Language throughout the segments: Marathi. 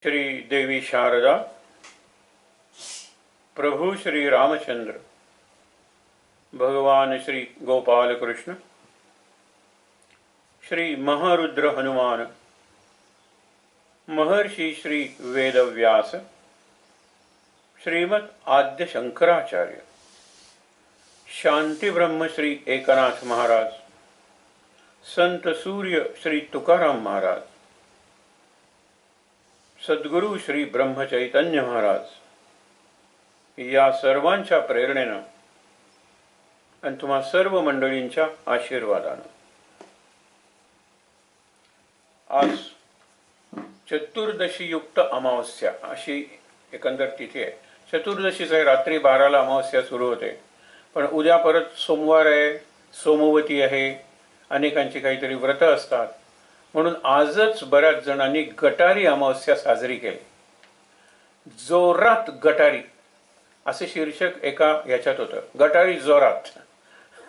श्री देवी शारदा, प्रभु श्री रामचंद्र, भगवान श्री गोपाल कृष्ण, श्री महारुद्र हनुमान, महर्षि श्री वेदव्यास, श्रीमद आद्य शंकराचार्य, शांति ब्रह्म श्री एकनाथ महाराज, संत सूर्य श्री तुकाराम महाराज, सद्गुरु श्री ब्रह्म चैतन्य महाराज या सर्वांच्या प्रेरणेनं आणि तुम्हा सर्व मंडळींच्या आशीर्वादानं आज चतुर्दशी युक्त अमावस्या अशी एकंदर तिथी आहे. चतुर्दशीचा रात्री 12ला अमावस्या सुरू होते, पण उद्या परत सोमवार आहे, सोमवती आहे, अनेकांची काहीतरी व्रत असतात. म्हणून आजच बऱ्याच जणांनी गटारी अमावस्या साजरी केली. जोरात गटारी असे शीर्षक एका याच्यात होतं, गटारी जोरात.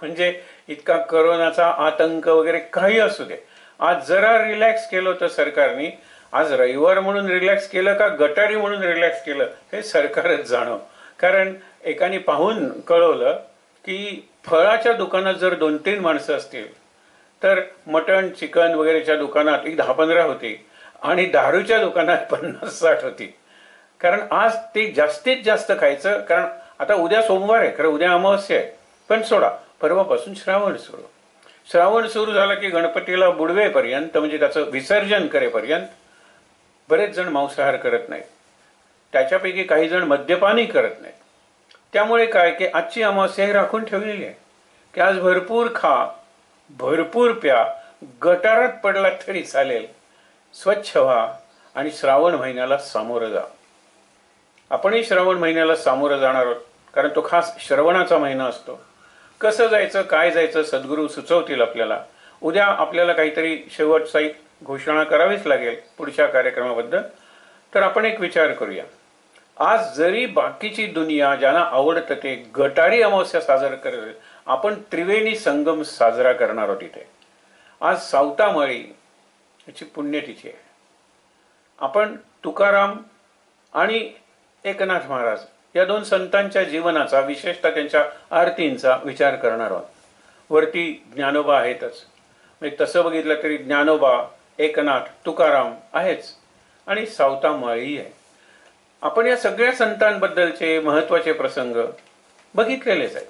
म्हणजे इतका कोरोनाचा आतंक वगैरे काही असू दे, आज जरा रिलॅक्स केलं होतं सरकारने. आज रविवार म्हणून रिलॅक्स केलं का गटारी म्हणून रिलॅक्स केलं हे सरकारच जाणव. कारण एकाने पाहून कळवलं की फळाच्या दुकानात जर 2-3 माणसं असतील तर मटण चिकन वगैरेच्या दुकानात एक 10-15 होती आणि दारूच्या दुकानात 50-60 होती. कारण आज ते जास्तीत जास्त खायचं. कारण आता उद्या सोमवार आहे, खरं उद्या अमावस्या आहे, पण सोडा, परवापासून श्रावण सुरू. श्रावण सुरू झाला की गणपतीला बुडवेपर्यंत म्हणजे त्याचं विसर्जन करेपर्यंत बरेच जण मांसाहार करत नाहीत. त्याच्यापैकी काही जण मद्यपानही करत नाहीत. त्यामुळे काय की आजची अमावस्या ही राखून ठेवलेली आहे की आज भरपूर खा, भरपूर प्या, गटारात पडला तरी चालेल, स्वच्छ व्हा आणि श्रावण महिन्याला सामोरं जा. आपणही श्रावण महिन्याला सामोरं जाणार आहोत, कारण तो खास श्रवणाचा महिना असतो. कसं जायचं, काय जायचं, सद्गुरू सुचवतील आपल्याला. उद्या आपल्याला काहीतरी शेवटचा घोषणा करावीच लागेल पुढच्या कार्यक्रमाबद्दल. तर आपण एक विचार करूया. आज जरी बाकीची दुनिया ज्यांना आवडतं ते गटारी अमावस्या साजरा करेल, आपण त्रिवेणी संगम साजरा करणार आहोत. इथे आज सावतामाळी याची पुण्यतिथी आहे. आपण तुकाराम आणि एकनाथ महाराज या 2 संतांच्या जीवनाचा, विशेषतः त्यांच्या आरतींचा विचार करणार आहोत. वरती ज्ञानोबा आहेतच, म्हणजे तसं बघितलं तरी ज्ञानोबा, एकनाथ, तुकाराम आहेच आणि सावतामाळी आहे. आपण या सगळ्या संतांबद्दलचे महत्त्वाचे प्रसंग बघितलेलेच आहेत.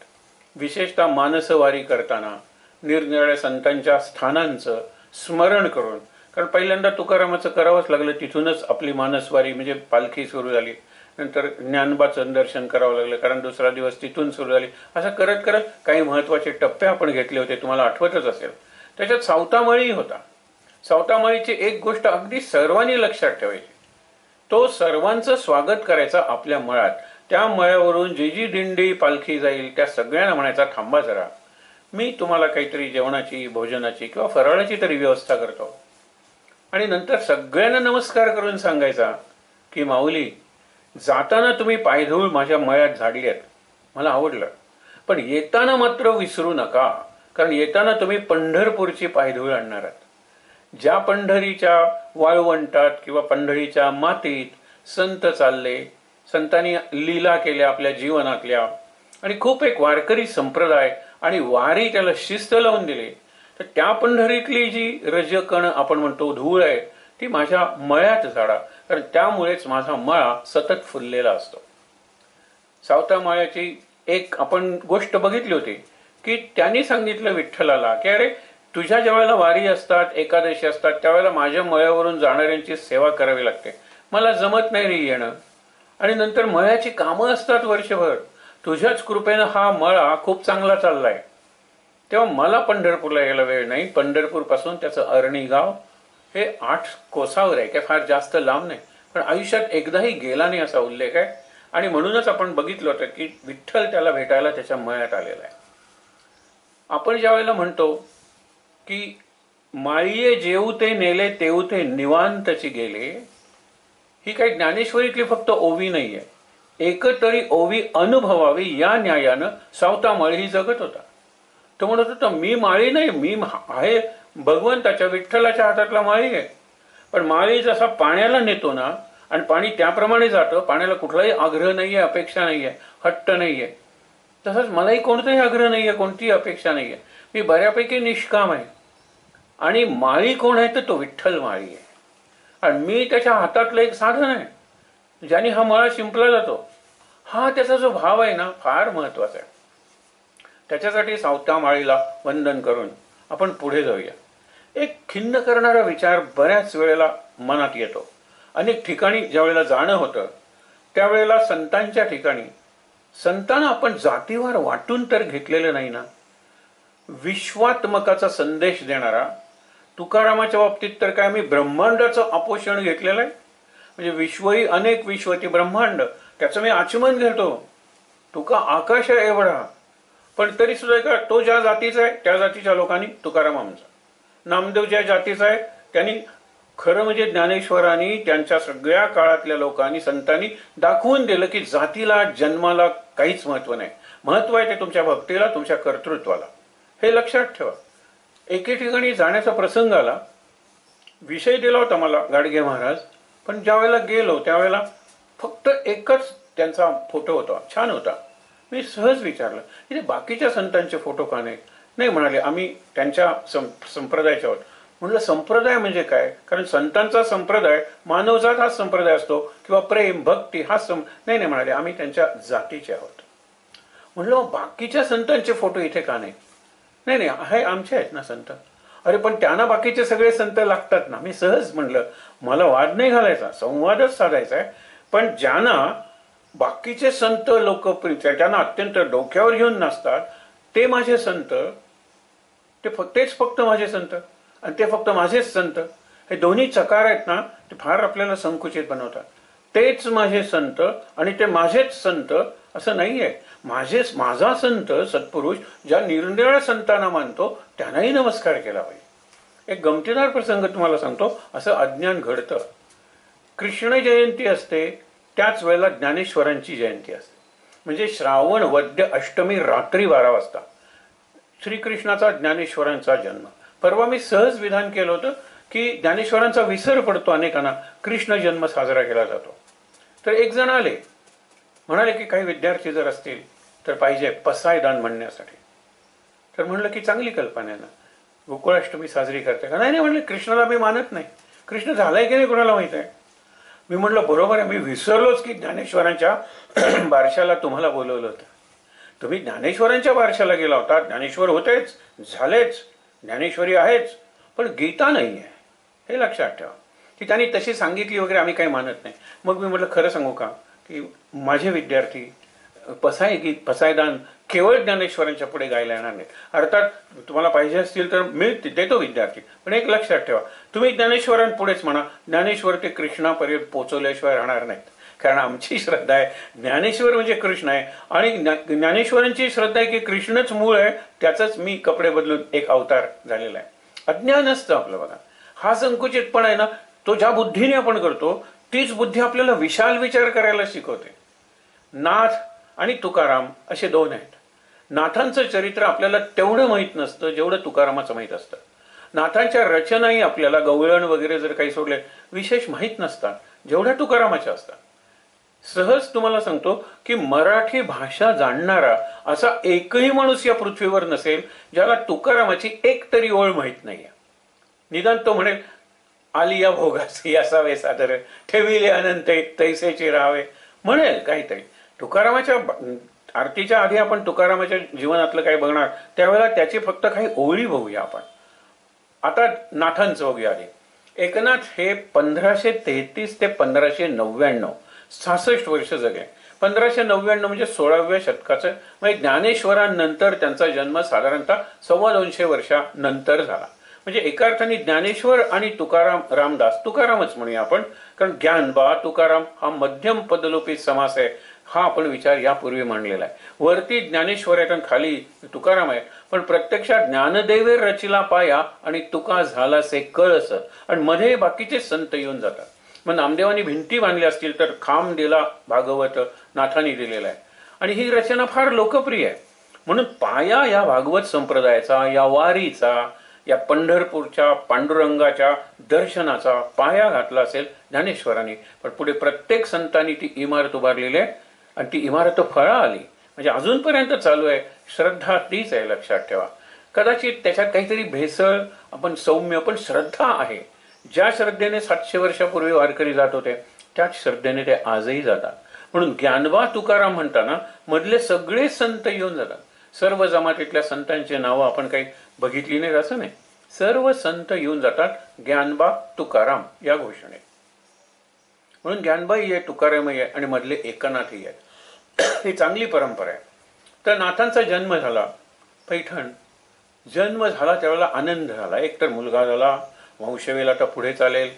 विशेषतः मानसवारी करताना निरनिराळ्या संतांच्या स्थानांचं स्मरण करून. कारण पहिल्यांदा तुकारामाचं करावंच लागलं, तिथूनच आपली मानसवारी म्हणजे पालखी सुरू झाली. नंतर ज्ञानोबाचं दर्शन करावं लागलं, कारण दुसरा दिवस तिथून सुरू झाली. असं करत करत काही महत्त्वाचे टप्पे आपण घेतले होते, तुम्हाला आठवतच असेल. त्याच्यात सावतामाळी होता. सावतामाळीची एक गोष्ट अगदी सर्वांनी लक्षात ठेवायची, तो सर्वांचं स्वागत करायचा आपल्या मळ्यात. त्या मळ्यावरून जी जी दिंडी पालखी जाईल त्या सगळ्यांना म्हणायचा, थांबा जरा, मी तुम्हाला काहीतरी जेवणाची, भोजनाची किंवा फराळाची तरी व्यवस्था करतो. आणि नंतर सगळ्यांना नमस्कार करून सांगायचा की माऊली, जाताना तुम्ही पायधूळ माझ्या मळ्यात झाडली आहेत, मला आवडलं, पण येताना मात्र विसरू नका, कारण येताना तुम्ही पंढरपूरची पायधूळ आणणार आहात. ज्या पंढरीच्या वाळवंटात किंवा पंढरीच्या मातीत संत चालले, संतांनी लीला केल्या आपल्या जीवनातल्या, आणि खूप एक वारकरी संप्रदाय आणि वारी त्याला शिस्त लावून दिली, तर त्या पंढरीतली जी रजकण आपण म्हणतो, धूळ आहे, ती माझ्या मळ्यात झाडा, कारण त्यामुळेच माझा मळा सतत फुललेला असतो. सावतामाळ्याची एक आपण गोष्ट बघितली होती की त्यांनी सांगितलं विठ्ठलाला की अरे, तुझ्या ज्या वेळेला वारी असतात, एकादशी असतात, त्यावेळेला माझ्या मळ्यावरून जाणाऱ्यांची सेवा करावी लागते, मला जमत नाही रे येणं. आणि नंतर मळ्याची कामं असतात वर्षभर, तुझ्याच कृपेनं हा मळा खूप चांगला चाललाय, तेव्हा मला पंढरपूरला यायला वेळ नाही. पंढरपूरपासून त्याचं अरणी गाव हे 8 कोसावर आहे, काय फार जास्त लांब नाही, पण आयुष्यात एकदाही गेला नाही असा उल्लेख आहे. आणि म्हणूनच आपण बघितलं होतं की विठ्ठल त्याला भेटायला त्याच्या मळ्यात आलेला आहे. आपण ज्या वेळेला म्हणतो की माळीये जेवते नेले तेवते निवांतची गेले, ही काही ज्ञानेश्वरीतली फक्त ओवी नाहीये, एकतरी ओवी अनुभवावी या न्यायानं सावतामाळी ही जगत होता. तो म्हणत होता, मी माळी नाही, मी आहे भगवंताच्या विठ्ठलाच्या हातातला माळी आहे. पण माळी जसा पाण्याला नेतो ना, आणि पाणी त्याप्रमाणे जातं. पाण्याला कुठलाही आग्रह नाहीये, अपेक्षा नाहीये, हट्ट नाहीये. तसंच मलाही कोणताही आग्रह नाहीये, कोणतीही अपेक्षा नाहीये. मी बऱ्यापैकी निष्काम आहे. आणि माळी कोण आहे तर तो विठ्ठल माळी आहे. आणि मी त्याच्या हातातलं एक साधन आहे ज्याने हा मळा शिंपला जातो. हा त्याचा जो भाव आहे ना, फार महत्वाचा आहे. त्याच्यासाठी सावता माळीला वंदन करून आपण पुढे जाऊया. एक खिन्न करणारा विचार बऱ्याच वेळेला मनात येतो. अनेक ठिकाणी ज्या वेळेला जाणं होतं त्यावेळेला संतांच्या ठिकाणी संतांना आपण जातीवार वाटून तर घेतलेलं नाही ना. विश्वात्मकाचा संदेश देणारा तुकारामाच्या बाबतीत तर काय मी ब्रह्मांडाचं आपोषण घेतलेलं आहे. म्हणजे विश्वही अनेक विश्वती ब्रह्मांड, त्याचं मी आचमन घेतो. तुका आकाश आहे एवढा. पण तरी सुद्धा का तो ज्या जातीचा आहे त्या जातीच्या लोकांनी तुकाराम आमचा, नामदेव ज्या जातीचा आहे त्यांनी, खरं म्हणजे ज्ञानेश्वरांनी त्यांच्या सगळ्या काळातल्या लोकांनी संतांनी दाखवून दिलं की जातीला जन्माला काहीच महत्व नाही. महत्व आहे ते तुमच्या भक्तीला, तुमच्या कर्तृत्वाला. हे लक्षात ठेवा. एके ठिकाणी जाण्याचा प्रसंग आला. विषय दिला होता मला गाडगे महाराज, पण ज्या वेळेला गेलो त्यावेळेला फक्त एकच त्यांचा फोटो होता, छान होता. मी सहज विचारलं की बाकीच्या संतांचे फोटो का नाही? नाही म्हणाले आम्ही त्यांच्या संप्रदायाचे आहोत. म्हणलं संप्रदाय म्हणजे काय? कारण संतांचा संप्रदाय मानवजात हा संप्रदाय असतो किंवा प्रेम भक्ती हा नाही नाही म्हणाले आम्ही त्यांच्या जातीचे आहोत. म्हणलं बाकीच्या संतांचे फोटो इथे का नाही? नाही नाही आहे आमचे आहेत ना संत. अरे पण त्यांना बाकीचे सगळे संत लागतात ना. मी सहज म्हणलं मला वाद नाही घालायचा, संवादच साधायचा आहे. पण ज्यांना बाकीचे संत लोकप्रिय त्यांना अत्यंत डोक्यावर घेऊन नसतात ते माझे संत, तेच फक्त माझे संत आणि ते फक्त माझेच संत, हे दोन्ही चकार आहेत ना, ते फार आपल्याला संकुचित बनवतात. तेच माझे संत आणि ते माझेच संत असं नाही आहे. माझा संत सत्पुरुष ज्या निरनिराळ्या संतांना मानतो त्यांनाही नमस्कार केला पाहिजे. एक गमतीदार प्रसंग तुम्हाला सांगतो. असं अज्ञान घडतं. कृष्ण जयंती असते त्याच वेळेला ज्ञानेश्वरांची जयंती असते. म्हणजे श्रावण वद्य अष्टमी रात्री 12 वाजता श्रीकृष्णाचा ज्ञानेश्वरांचा जन्म. परवा मी सहज विधान केलं होतं की ज्ञानेश्वरांचा विसर पडतो अनेकांना, कृष्ण जन्म साजरा केला जातो. तर एक जण आले, म्हणाले की काही विद्यार्थी जर असतील तर पाहिजे पसायदान म्हणण्यासाठी. तर म्हणलं की चांगली कल्पना आहे ना, गोकुळाष्टमी साजरी करते का? नाही नाही म्हणले कृष्णाला मी मानत नाही. कृष्ण झालाय की नाही कोणाला माहित आहे. मी म्हणलं बरोबर आहे, मी विसरलोच की ज्ञानेश्वरांच्या बारशाला तुम्हाला बोलवलं होतं. तुम्ही ज्ञानेश्वरांच्या बारशाला गेला होता. ज्ञानेश्वर होतेच, झालेच, ज्ञानेश्वरी आहेच, पण गीता नाही आहे. हे लक्षात ठेवा. की त्यांनी तशी सांगितली वगैरे आम्ही काही मानत नाही. मग मी म्हटलं खरं सांगू का की माझे विद्यार्थी पसायदान केवळ ज्ञानेश्वरांच्या पुढे गायला येणार नाहीत. अर्थात तुम्हाला पाहिजे असतील तर मी देतो विद्यार्थी, पण एक लक्षात ठेवा तुम्ही ज्ञानेश्वरांपुढेच म्हणा, ज्ञानेश्वर ते कृष्णापर्यंत पोचवल्याशिवाय राहणार नाहीत. कारण आमची श्रद्धा आहे ज्ञानेश्वर म्हणजे कृष्ण आहे आणि ज्ञानेश्वरांची श्रद्धा आहे की कृष्णच मूळ आहे, त्याचंच मी कपडे बदलून एक अवतार झालेला आहे. अज्ञान असतं आपलं. बघा हा संकुचितपणा आहे ना, तो ज्या बुद्धीने आपण करतो तीच बुद्धी आपल्याला विशाल विचार करायला शिकवते. नाथ आणि तुकाराम असे दोन आहेत. नाथांचं चरित्र आपल्याला तेवढं माहीत नसतं जेवढं तुकारामाचं माहीत असतं. नाथांच्या रचनाही आपल्याला गवळण वगैरे जर काही सोडले विशेष माहीत नसतात जेवढ्या तुकारामाच्या असतात. सहज तुम्हाला सांगतो की मराठी भाषा जाणणारा असा एकही माणूस या पृथ्वीवर नसेल ज्याला तुकारामाची एक तरी ओळ माहीत नाही. निदान तो म्हणेल आली या भोगासी असावे सादर, ठेविले अनंत तैसेचे राहावे, म्हणेल काहीतरी. तुकारामाच्या आरतीच्या आधी आपण तुकारामाच्या जीवनातलं काही बघणार त्यावेळेला त्याची फक्त काही ओळी बघूया आपण. आता नाथांचं बघूया आधी. एकनाथ हे 1533 ते 1599 66 वर्ष जगले. 1599 म्हणजे 16व्या शतकाचं, म्हणजे ज्ञानेश्वरांनंतर त्यांचा जन्म साधारणतः 225 वर्षानंतर झाला. म्हणजे एका अर्थाने ज्ञानेश्वर आणि तुकाराम, रामदास, तुकारामच म्हणूया आपण, कारण ज्ञानबा तुकाराम हा मध्यम पदलोपी समास आहे. हा आपण विचार यापूर्वी मांडलेला आहे. वरती ज्ञानेश्वर आहे आणि खाली तुकाराम आहे, पण प्रत्यक्षात ज्ञानदेवे रचिला पाया आणि तुका झाला से कळस, आणि मध्ये बाकीचे संत येऊन जातात. मग नामदेवांनी भिंती बांधल्या असतील तर खांब दिला भागवत नाथांनी दिलेला आहे. आणि ही रचना फार लोकप्रिय आहे. म्हणून पाया या भागवत संप्रदायाचा, या वारीचा, या पंढरपूरच्या पांडुरंगाच्या दर्शनाचा पाया घातला असेल ज्ञानेश्वरांनी, पण पुढे प्रत्येक संतांनी ती इमारत उभारलेली आहे आणि ती इमारत फळा आली, म्हणजे अजूनपर्यंत चालू आहे. श्रद्धा तीच आहे, लक्षात ठेवा. कदाचित त्याच्यात काहीतरी भेसळ, आपण सौम्य, पण श्रद्धा आहे. ज्या श्रद्धेने 700 वर्षापूर्वी वारकरी जात होते त्याच श्रद्धेने ते आजही जातात. म्हणून ज्ञानबा तुकाराम म्हणताना मधले सगळे संत येऊन जातात. सर्व जमातीतल्या संतांची नावं आपण काही बघितली नाहीत असं नाही, सर्व संत येऊन जातात ज्ञानबा तुकाराम या घोषणेत. म्हणून ज्ञानबाई आहे, तुकारामही आहे आणि मधले एकनाथही आहेत. ही चांगली परंपरा आहे. तर नाथांचा जन्म झाला, पैठण जन्म झाला त्यावेळेला आनंद झाला. एकतर मुलगा झाला, वंशवेल आता पुढे चालेल.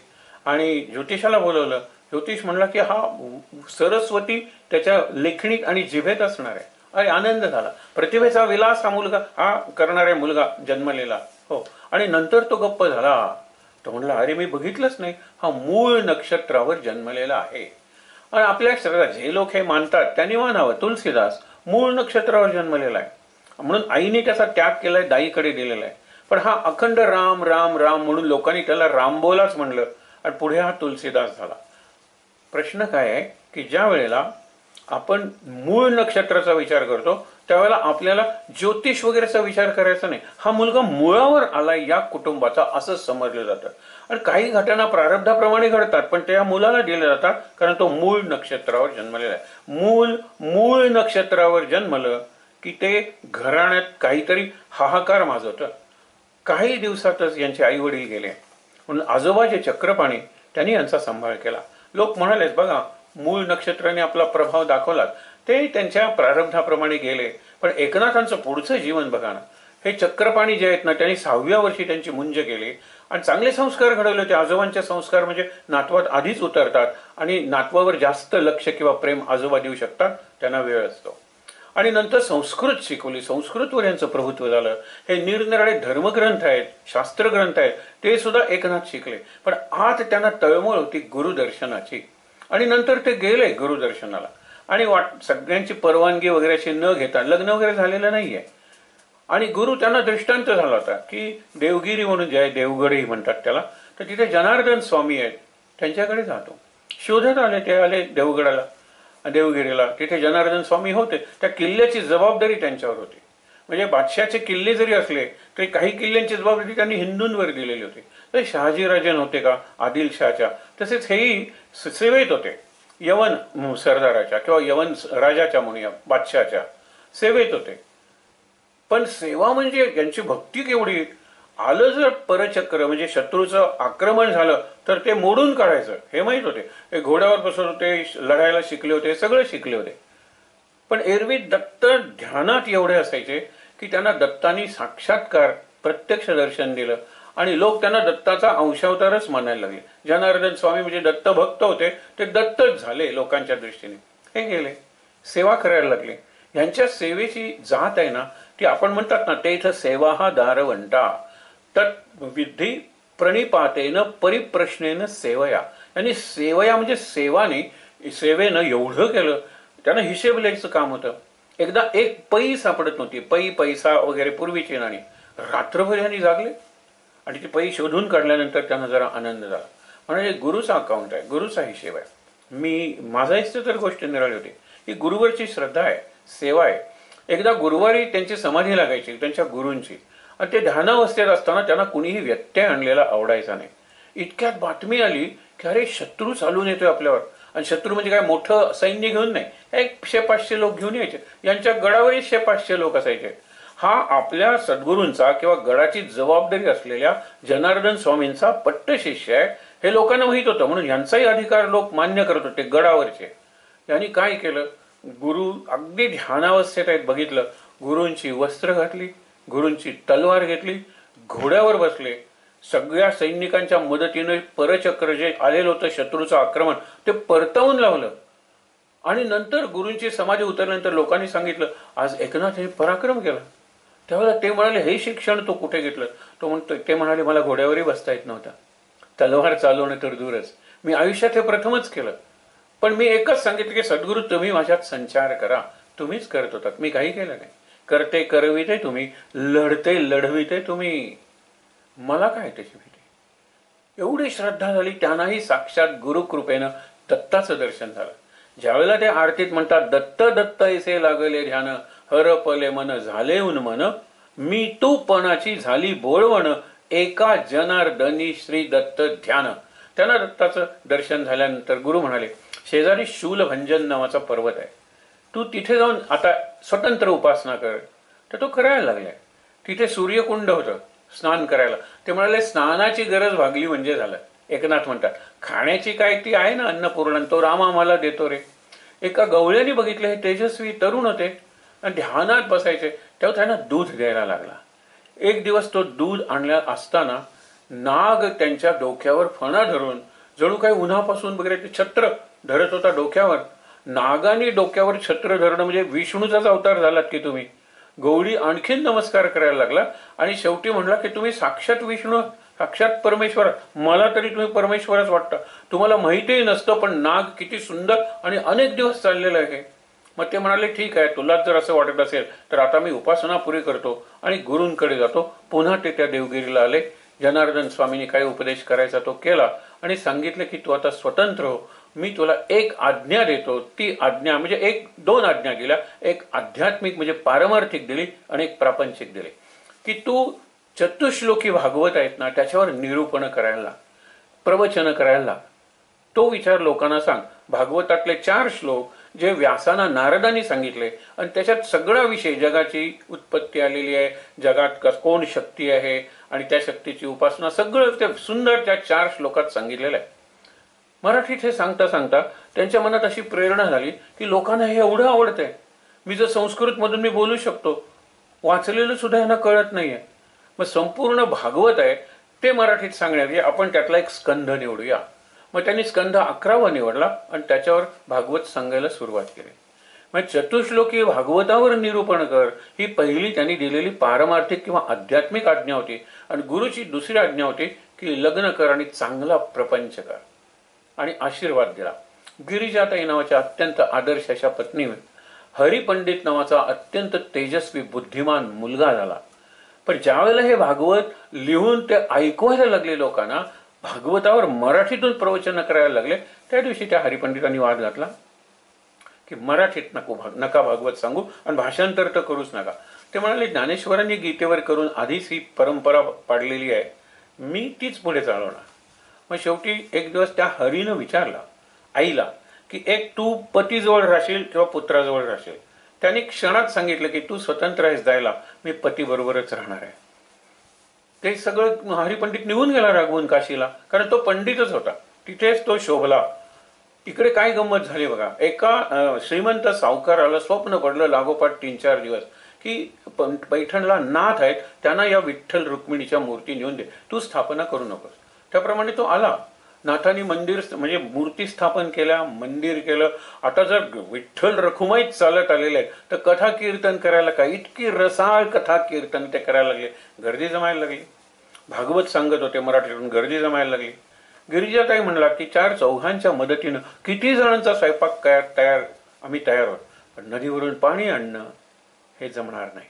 आणि ज्योतिषाला बोलवलं. ज्योतिष म्हणला की हा सरस्वती त्याच्या लेखणीत आणि जिभेत असणार आहे. अरे आनंद झाला. प्रतिभेचा विलास हा मुलगा, हा करणारा मुलगा जन्मलेला. हो. आणि नंतर तो गप्प झाला. तो म्हणला अरे मी बघितलंच नाही, हा मूळ नक्षत्रावर जन्मलेला आहे. आणि आपल्या श्रद्धा जे लोक हे मानतात त्यांनी मानावं, तुलसीदास मूळ नक्षत्रावर जन्मलेला आहे म्हणून आईने त्याचा त्याग केलाय, दाईकडे दिलेला आहे. पण हा अखंड राम राम राम म्हणून लोकांनी त्याला रामबोलाच म्हणलं आणि पुढे हा तुलसीदास झाला. प्रश्न काय आहे की ज्या वेळेला आपण मूळ नक्षत्राचा विचार करतो त्यावेळेला आपल्याला ज्योतिष वगैरेचा विचार करायचा नाही. हा मुलगा मुळावर आलाय या कुटुंबाचा असं समजलं जातं. आणि काही घटना प्रारब्धाप्रमाणे घडतात पण त्या मुलाला दिल्या जातात कारण तो मूळ नक्षत्रावर जन्मलेला आहे. मूळ नक्षत्रावर जन्मलं की ते घराण्यात काहीतरी हाहाकार माजवतं. काही दिवसातच यांचे आई वडील गेले म्हणून आजोबा जे चक्रपाणी त्यांनी यांचा सांभाळ केला. लोक म्हणालेच बघा मूळ नक्षत्राने आपला प्रभाव दाखवला, ते त्यांच्या प्रारब्धाप्रमाणे गेले. पण एकनाथांचं पुढचं जीवन बघा ना. हे चक्रपाणी जे आहेत ना त्यांनी 6व्या वर्षी त्यांची मुंज केली आणि चांगले संस्कार घडवले होते. आजोबांचे संस्कार म्हणजे नातवात आधीच उतरतात आणि नातवावर जास्त लक्ष किंवा प्रेम आजोबा देऊ शकतात, त्यांना वेळ असतो. आणि नंतर संस्कृत शिकवली, संस्कृतवर यांचं प्रभुत्व झालं. हे निरनिराळे धर्मग्रंथ आहेत, शास्त्रग्रंथ आहेत, ते सुद्धा एकनाथ शिकले. पण आज त्यांना तळमळ होती गुरुदर्शनाची आणि नंतर ते गेले गुरुदर्शनाला. आणि सगळ्यांची परवानगी वगैरे अशी न घेता, लग्न वगैरे झालेलं नाहीये. आणि गुरु त्यांना दृष्टांत झाला होता की देवगिरी म्हणून जे आहे, देवगडही म्हणतात त्याला, तर तिथे जनार्दन स्वामी आहेत, त्यांच्याकडे जातो. शोधत आले, ते आले देवगडाला, देवगिरीला. तिथे जनार्दन स्वामी होते. त्या किल्ल्याची जबाबदारी त्यांच्यावर होती. म्हणजे बादशाहचे किल्ले जरी असले तरी काही किल्ल्यांची जबाबदारी त्यांनी हिंदूंवर दिलेली होती. तर शहाजीराजे नव्हते का आदिलशहाच्या, तसेच हेही सेवेत होते. यवन सरदाराच्या किंवा यवन राजाच्या म्हणूया बादशाहच्या सेवेत होते. पण सेवा म्हणजे यांची भक्ती केवढी. आलं जर परचक्र म्हणजे शत्रूचं आक्रमण झालं तर ते मोडून काढायचं हे माहित होते. हे घोड्यावर बसत होते, लढायला शिकले होते, सगळं शिकले होते. पण एरवी दत्त ध्यानात एवढे असायचे की त्यांना दत्तानी साक्षात्कार प्रत्यक्ष दर्शन दिलं आणि लोक त्यांना दत्ताचा अंशावतारच मानायला लागले. जनार्दन स्वामी म्हणजे दत्त भक्त होते, ते दत्तच झाले लोकांच्या दृष्टीने. हे गेले सेवा करायला लागले. यांच्या सेवेची जात आहे ना ती आपण म्हणतात ना, ते इथं सेवा हा दारवंटा तत् विधी प्रणिपातेन परिप्रश्नेन सेवया. यांनी सेवया म्हणजे सेवाने, सेवेनं एवढं केलं. त्यांना हिशेब लिहायचं काम होतं. एकदा एक पै सापडत नव्हती, पैसा वगैरे पूर्वीची नाणी. रात्रभर यांनी जागले आणि ती पै शोधून काढल्यानंतर त्यांना जरा आनंद झाला. म्हणजे गुरुचा अकाउंट आहे, गुरुचा हिशेब आहे. माझा हिस्से तर गोष्ट निराळी होती. ही गुरुवरची श्रद्धा आहे, सेवा आहे. एकदा गुरुवारी त्यांची समाधी लागायची त्यांच्या गुरूंची आणि ते ध्यानावस्थेत असताना त्यांना कुणीही व्यत्यय आणलेला आवडायचा नाही. इतक्यात बातमी आली की अरे शत्रू चालून येतोय आपल्यावर. आणि शत्रू म्हणजे काय मोठं सैन्य घेऊन नाही, 100-500 लोक घेऊन यायचे. यांच्या गडावरही 100-500 लोक असायचे. हा आपल्या सद्गुरूंचा किंवा गडाची जबाबदारी असलेल्या जनार्दन स्वामींचा पट्ट शिष्य आहे हे लोकांना माहित होतं. म्हणून यांचाही अधिकार लोक मान्य करत होते गडावरचे. यांनी काय केलं, गुरु अगदी ध्यानावस्थेत आहेत बघितलं, गुरूंची वस्त्र घातली, गुरूंची तलवार घेतली, घोड्यावर बसले. सगळ्या सैनिकांच्या मदतीने परचक्र जे आलेलं होतं शत्रूचं आक्रमण ते परतवून लावलं. आणि नंतर गुरूंची समाधी उतरल्यानंतर लोकांनी सांगितलं आज एकनाथने पराक्रम केला. त्यावेळेला ते म्हणाले हे शिक्षण तो कुठे घेतलं. तो म्हणतो, ते म्हणाले मला घोड्यावरही बसता येत नव्हता, तलवार चालवणं तर दूरच, मी आयुष्यात हे प्रथमच केलं. पण मी एकच सांगितलं की सद्गुरू तुम्ही माझ्यात संचार करा. तुम्हीच करत होतात, मी काही केलं नाही. करते करविते तुम्ही, लढते लढविते तुम्ही. मला काय त्याची भीती. एवढी श्रद्धा झाली. त्यांनाही साक्षात गुरुकृपेनं दत्ताचं दर्शन झालं. ज्यावेळेला ते आरतीत म्हणतात, दत्त दत्त ऐसे लागले ध्यान, हरपले मन झाले उन्मन, मी तू पणाची झाली बोळवण, एका जनार्दनी श्री दत्त ध्यान. त्यांना दत्ताचं दर्शन झाल्यानंतर गुरु म्हणाले, शेजारी शूलभंजन नावाचा पर्वत आहे, तू तिथे जाऊन आता स्वतंत्र उपासना कर. तर तो करायला लागलाय. तिथे सूर्यकुंड होतं स्नान करायला. ते म्हणाले, स्नानाची गरज भागली म्हणजे झालं. एकनाथ म्हणतात, खाण्याची काय ती आहे ना अन्नपूर्ण, तो राम आम्हाला देतो रे. एका गवळ्याने बघितले, हे तेजस्वी तरुण होते आणि ध्यानात बसायचे. तेव्हा त्यांना दूध द्यायला लागला. एक दिवस तो दूध आणल्या असताना नाग त्यांच्या डोक्यावर फणा धरून, जणू काही उन्हापासून वगैरे ते छत्र धरत होता डोक्यावर. नागाने डोक्यावर छत्र धरणं म्हणजे विष्णूचाच अवतार झालात की तुम्ही. गवळी आणखीन नमस्कार करायला लागला आणि शेवटी म्हणला की तुम्ही साक्षात विष्णू, साक्षात परमेश्वर. मला तरी तुम्ही परमेश्वरच वाटता. तुम्हाला माहितीही नसतं, पण नाग किती सुंदर आणि अनेक दिवस चाललेलं आहे. मग ते म्हणाले, ठीक आहे, तुला जर असं वाटत असेल तर आता मी उपासना पुरी करतो आणि गुरूंकडे जातो. पुन्हा ते त्या देवगिरीला आले. जनार्दन स्वामींनी काय उपदेश करायचा तो केला आणि सांगितलं की तू आता स्वतंत्र हो. मी तुला एक आज्ञा देतो. ती आज्ञा म्हणजे दोन आज्ञा दिल्या. एक आध्यात्मिक म्हणजे पारमार्थिक दिली आणि एक प्रापंचिक दिली, की तू चतुश्लोकी भागवत आहेत ना, त्याच्यावर निरूपण करायला लाग, प्रवचन करायला लाग. तो विचार लोकांना सांग. भागवतातले 4 श्लोक जे व्यासाना नारदांनी सांगितले आणि त्याच्यात सगळा विषय, जगाची उत्पत्ती आलेली आहे, जगात कोण शक्ती आहे आणि त्या शक्तीची उपासना, सगळं ते सुंदर त्या 4 श्लोकात सांगितलेलं आहे. मराठीत हे सांगता सांगता त्यांच्या मनात अशी प्रेरणा झाली की लोकांना हे एवढं आवडतंय. मी जर संस्कृत मधून मी बोलू शकतो, वाचलेलं सुद्धा यांना कळत नाहीये. मग संपूर्ण भागवत आहे ते मराठीत सांगण्यात आपण त्यातला एक स्कंध निवडूया. मग त्यांनी स्कंध 11वा निवडला आणि त्याच्यावर भागवत सांगायला सुरुवात केली. मग चतुश्लोकी भागवतावर निरूपण कर ही पहिली त्यांनी दिलेली पारमार्थिक किंवा आध्यात्मिक आज्ञा होती. आणि गुरुची दुसरी आज्ञा होती की लग्न कर आणि चांगला प्रपंच कर आणि आशीर्वाद दिला. गिरिजाताई नावाच्या अत्यंत आदर्श अशा पत्नी, हरिपंडित नावाचा अत्यंत तेजस्वी बुद्धिमान मुलगा झाला. पण ज्यावेळेला हे भागवत लिहून ते ऐकवायला लागले लोकांना, भागवतावर मराठीतून प्रवचन करायला लागले, त्या दिवशी त्या हरिपंडितांनी वाद घातला की मराठीत नका भागवत सांगू आणि भाषांतर तर करूच नका. ते म्हणाले, ज्ञानेश्वरांनी गीतेवर करून आधीच ही परंपरा पाडलेली आहे, मी तीच पुढे चालवणार. मग शेवटी एक दिवस त्या हरीनं विचारला आईला की एक तू पतीजवळ राहशील किंवा पुत्राजवळ राहशील. त्यांनी क्षणात सांगितलं की तू स्वतंत्र आहेस जायला, मी पती बरोबरच राहणार आहे. ते सगळं हरिपंडित निघून गेला रागवून काशीला, कारण तो पंडितच होता. तिथेच तो शोभला. तिकडे काय गंमत झाली बघा. एका श्रीमंत सावकाराला स्वप्न पडलं लागोपाठ 3-4 दिवस की पैठणला नाथ आहेत, त्यांना या विठ्ठल रुक्मिणीच्या मूर्ती नेऊन दे, तू स्थापना करू नकोस. त्याप्रमाणे तो आला. नाथांनी मंदिर म्हणजे मूर्ती स्थापन केल्या, मंदिर केलं. आता जर विठ्ठल रखुमाईच चालत आलेले आहेत तर कथा कीर्तन करायला काय, इतकी रसाळ कथा कीर्तन ते करायला लागले. गर्दी जमायला लागली. भागवत सांगत होते मराठीतून, गर्दी जमायला लागली. गिरिजाताई म्हणला की 4 मदतीनं किती जणांचा स्वयंपाक तयार आम्ही तयार आहोत, पण नदीवरून पाणी आणणं हे जमणार नाही.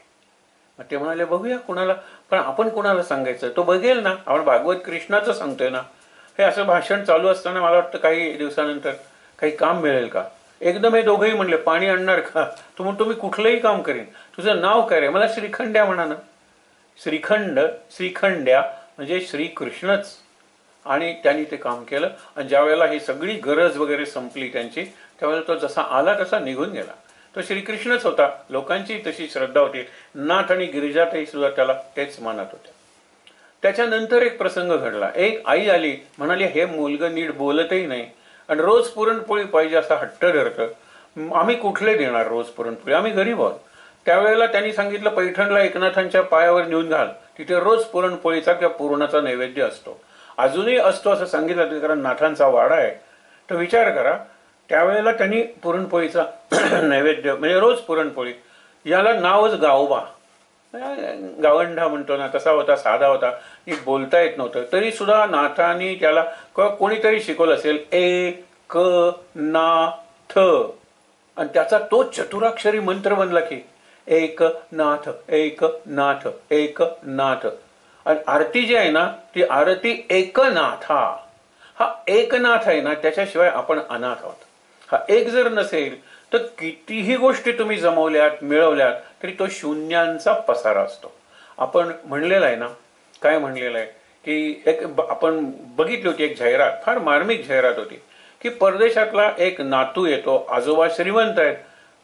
मग ते म्हणाले, बघूया कुणाला, पण आपण कुणाला सांगायचं, तो बघेल ना, आपण भागवत कृष्णाचं सांगतोय ना. हे असं भाषण चालू असताना मला वाटतं काही दिवसानंतर काही काम मिळेल का. एकदम हे दोघंही म्हणले, पाणी आणणार का. तू म्हणतो मी कुठलंही काम करीन, तुझं नाव काय रे. मला श्रीखंड्या म्हणा ना. श्रीखंड्या म्हणजे श्रीकृष्णच. आणि त्यांनी ते काम केलं. आणि ज्या वेळेला ही सगळी गरज वगैरे संपली त्यांची, त्यावेळेला तो जसा आला तसा निघून गेला. तो श्रीकृष्णच होता. लोकांची तशी श्रद्धा होती. नाथ आणि गिरिजाताई सुद्धा त्याला तेच मानत होत्या. त्याच्यानंतर एक प्रसंग घडला. एक आई आली, म्हणाली, हे मुलगं नीट बोलतही नाही आणि रोज पुरणपोळी पाहिजे असा हट्ट धरतं, आम्ही कुठले देणार रोज पुरणपोळी, आम्ही गरीब आहोत. त्यावेळेला त्यांनी सांगितलं, पैठणला एकनाथांच्या पायावर नेऊन घाल, तिथे रोज पुरणपोळीचा किंवा पुरणाचा नैवेद्य असतो. अजूनही असतो असं सांगितलं, कारण नाथांचा वाडा आहे. तर विचार करा, त्यावेळेला त्यांनी पुरणपोळीचा नैवेद्य म्हणजे रोज पुरणपोळी, याला नावच गावोबा, गावंढा म्हणतो ना, तसा होता, साधा होता, नीट बोलता येत नव्हतं. तरी सुद्धा नाथांनी त्याला कोणीतरी शिकवलं असेल, ए क ना थ, आणि त्याचा तो चतुराक्षरी मंत्र बनला की एक नाथ एक नाथ एक नाथ. आणि आरती जी आहे ना ती आरती एकनाथा, हा एकनाथ आहे ना त्याच्याशिवाय आपण अनाथ आहोत. हा एक जर नसेल तर कितीही गोष्टी तुम्ही जमवल्यात मिळवल्यात तरी तो शून्यांचा पसारा असतो. आपण म्हणलेलं आहे ना, काय म्हणलेलं आहे की आपण बघितली होती एक जाहिरात, फार मार्मिक जाहिरात होती की परदेशातला एक नातू येतो, आजोबा श्रीमंत आहेत,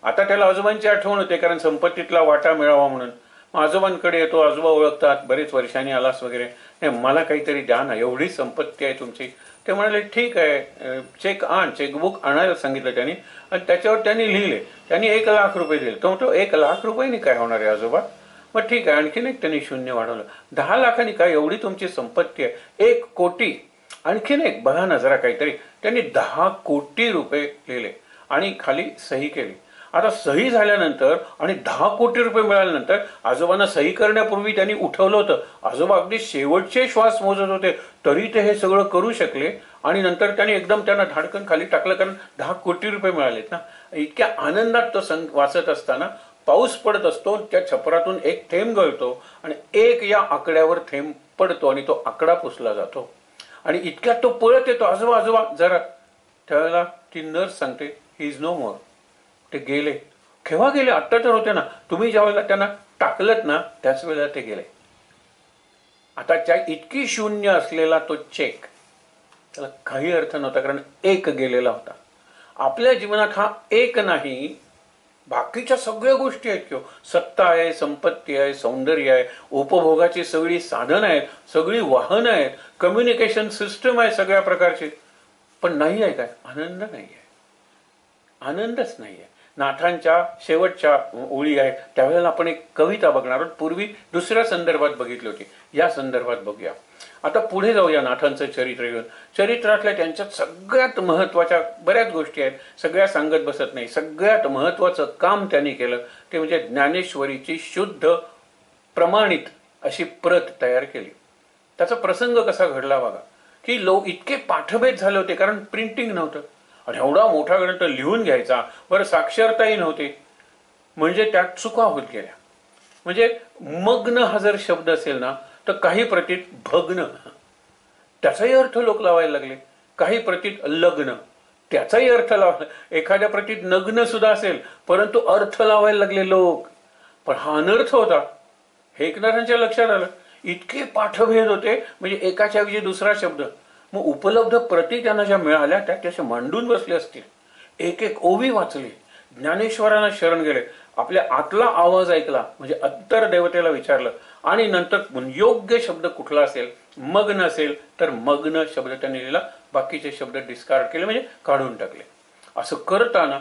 आता त्याला आजोबांची आठवण होते कारण संपत्तीतला वाटा मिळावा म्हणून. मग आजोबांकडे येतो, आजोबा ओळखतात, बरेच वर्षांनी आलास वगैरे, नाही मला काहीतरी द्या ना, एवढी संपत्ती आहे तुमची. ते म्हणाले ठीक आहे, चेक आण, चेकबुक आणायला सांगितलं त्यांनी आणि त्याच्यावर त्यांनी लिहिले, त्यांनी 1,00,000 रुपये दिले. तो म्हणतो 1,00,000 रुपयांनी काय होणार आहे आजोबा. मग ठीक आहे, आणखीन एक त्यांनी शून्य वाढवलं, 10,00,000 काय, एवढी तुमची संपत्ती आहे, 1,00,00,000. आणखीन एक बघा ना जरा काहीतरी, त्यांनी 10,00,00,000 रुपये लिहिले आणि खाली सही केली. आता सही झाल्यानंतर आणि 10,00,00,000 रुपये मिळाल्यानंतर आजोबांना सही करण्यापूर्वी त्यांनी उठवलं होतं. आजोबा अगदी शेवटचे श्वास मोजत होते तरी ते हे सगळं करू शकले आणि नंतर त्यांनी एकदम त्यांना धाडकन खाली टाकलं कारण 10,00,00,000 रुपये मिळालेत ना. इतक्या आनंदात तो वाचत असताना पाऊस पडत असतो, त्या छपरातून एक थेंब गळतो आणि 1 या आकड्यावर थेंब पडतो आणि तो आकडा पुसला जातो आणि इतक्यात तो पळत येतो, आजोबा आजोबा जरा. त्यावेळेला ती नर्स सांगते ही इज नो मोर. ते गेले. केव्हा गेले, आत्ता तर होते ना, तुम्ही ज्या वेळेला त्यांना टाकलत ना त्याच वेळेला ते गेले. आता त्या इतकी शून्य असलेला तो चेक, त्याला काही अर्थ नव्हता कारण एक गेलेला होता. आपल्या जीवनात हा एक नाही, बाकीच्या सगळ्या गोष्टी आहेत किंवा सत्ता आहे, संपत्ती आहे, सौंदर्य आहे, उपभोगाची सगळी साधनं आहेत, सगळी वाहनं आहेत, कम्युनिकेशन सिस्टम आहे सगळ्या प्रकारची, पण नाही आहे काय, आनंद नाही आहे, आनंदच नाही आहे. नाथांच्या शेवटच्या ओळी आहेत त्यावेळेला आपण एक कविता बघणार आहोत. पूर्वी दुसऱ्या संदर्भात बघितली होती, या संदर्भात बघूया. आता पुढे जाऊया नाथांचं चरित्र घेऊन. चरित्रातल्या त्यांच्यात सगळ्यात महत्वाच्या बऱ्याच गोष्टी आहेत, सगळ्या सांगत बसत नाही. सगळ्यात महत्वाचं काम त्यांनी केलं ते म्हणजे ज्ञानेश्वरीची शुद्ध प्रमाणित अशी प्रत तयार केली. त्याचा प्रसंग कसा घडला बघा की लोक इतके पाठभेद झाले होते कारण प्रिंटिंग नव्हतं आणि एवढा मोठा ग्रंथ लिहून घ्यायचा, बरं साक्षरताही नव्हती, म्हणजे त्यात चुका होत गेल्या. म्हणजे मग्न हा जर शब्द असेल ना तर काही प्रतीत भग्न, त्याचाही अर्थ लोक लावायला लागले. काही प्रतीत लग्न, त्याचाही अर्थ लावायला, एखाद्या प्रतीत नग्न सुद्धा असेल परंतु अर्थ लावायला लागले लोक. पण हा अनर्थ होता हे एकनाथांच्या लक्षात आलं. इतके पाठभेद होते म्हणजे एकाच्या ऐवजी दुसरा शब्द. मग उपलब्ध प्रती त्यांना ज्या मिळाल्या त्या त्याचे मांडून बसले असतील. एक एक ओवी वाचली, ज्ञानेश्वरांना शरण गेले, आपल्या आतला आवाज ऐकला म्हणजे अंतर देवतेला विचारलं आणि नंतर योग्य शब्द कुठला असेल, मग्न असेल तर मग्न शब्द त्यांनी लिहिला, बाकीचे शब्द डिस्कार्ड केले म्हणजे काढून टाकले. असं करताना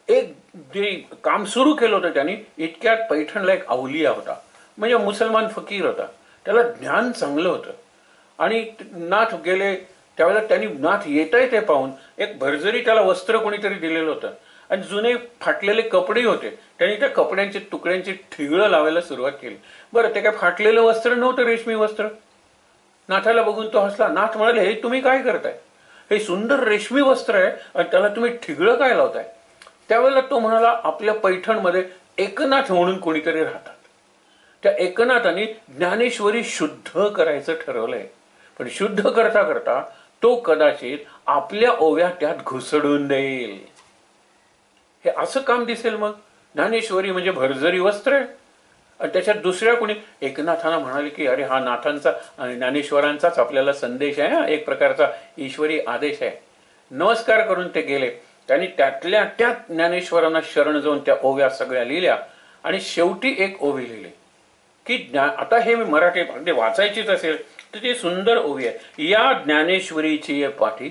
एक जे काम सुरू केलं होतं त्यांनी, इतक्यात पैठणला एक अवलिया होता, म्हणजे मुसलमान फकीर होता, त्याला ज्ञान चांगलं होतं आणि नाथ गेले त्यावेळेला त्यांनी नाथ येत आहे ते पाहून एक भरजरी त्याला वस्त्र कोणीतरी दिलेलं होतं आणि जुने फाटलेले कपडे होते, त्यांनी त्या कपड्यांचे तुकड्यांची ठिगळं लावायला सुरुवात केली. बरं ते काय फाटलेलं वस्त्र नव्हतं, रेशमी वस्त्र. नाथाला बघून तो हसला. नाथ म्हणाले हे तुम्ही काय करताय, हे सुंदर रेशमी वस्त्र आहे आणि त्याला तुम्ही ठिगळं काय लावताय. त्यावेळेला तो म्हणाला आपल्या पैठणमध्ये एकनाथ म्हणून कोणीतरी राहतात, त्या एकनाथांनी ज्ञानेश्वरी शुद्ध करायचं ठरवलंय, पण शुद्ध करता करता तो कदाचित आपल्या ओव्या त्यात घुसडून देईल. हे असं काम दिसेल. मग ज्ञानेश्वरी म्हणजे भरजरी वस्त्र आहे आणि त्याच्यात दुसऱ्या कोणी, एकनाथांना म्हणाले की अरे हा नाथांचा ज्ञानेश्वरांचाच आपल्याला संदेश आहे, हा एक प्रकारचा ईश्वरी आदेश आहे. नमस्कार करून ते गेले. त्यांनी त्यातल्या त्यात ज्ञानेश्वरांना शरण जाऊन त्या ओव्या सगळ्या लिहिल्या आणि शेवटी एक ओवी लिहिली की आता हे मराठी अगदी वाचायचीच असेल तर ती सुंदर ओवी आहे. या ज्ञानेश्वरीची ये पाठी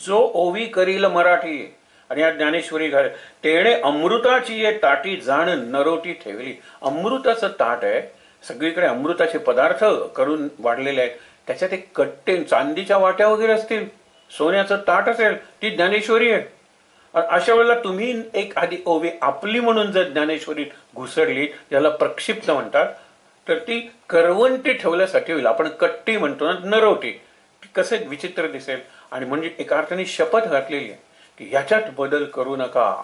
जो ओवी करील मराठी, आणि या ज्ञानेश्वरी घाल तेणे अमृताची ये ताटी जाण नरोटी ठेवली. अमृताचं ताट आहे, सगळीकडे अमृताचे पदार्थ करून वाढलेले आहेत, त्याच्यात एक कट्टे चांदीच्या वाट्या वगैरे असतील, सोन्याचं ताट असेल, ती ज्ञानेश्वरी आहे. अशा वेळेला तुम्ही एक आधी ओवी आपली म्हणून जर ज्ञानेश्वरीत घुसडली, ज्याला प्रक्षिप्त म्हणतात, तर ती करवंटी ठेवल्यासाठी होईल. आपण कट्टी म्हणतो ना, नरोटी, कसं विचित्र दिसेल. आणि म्हणजे एका अर्थाने शपथ घातलेली आहे की ह्याच्यात बदल करू नका.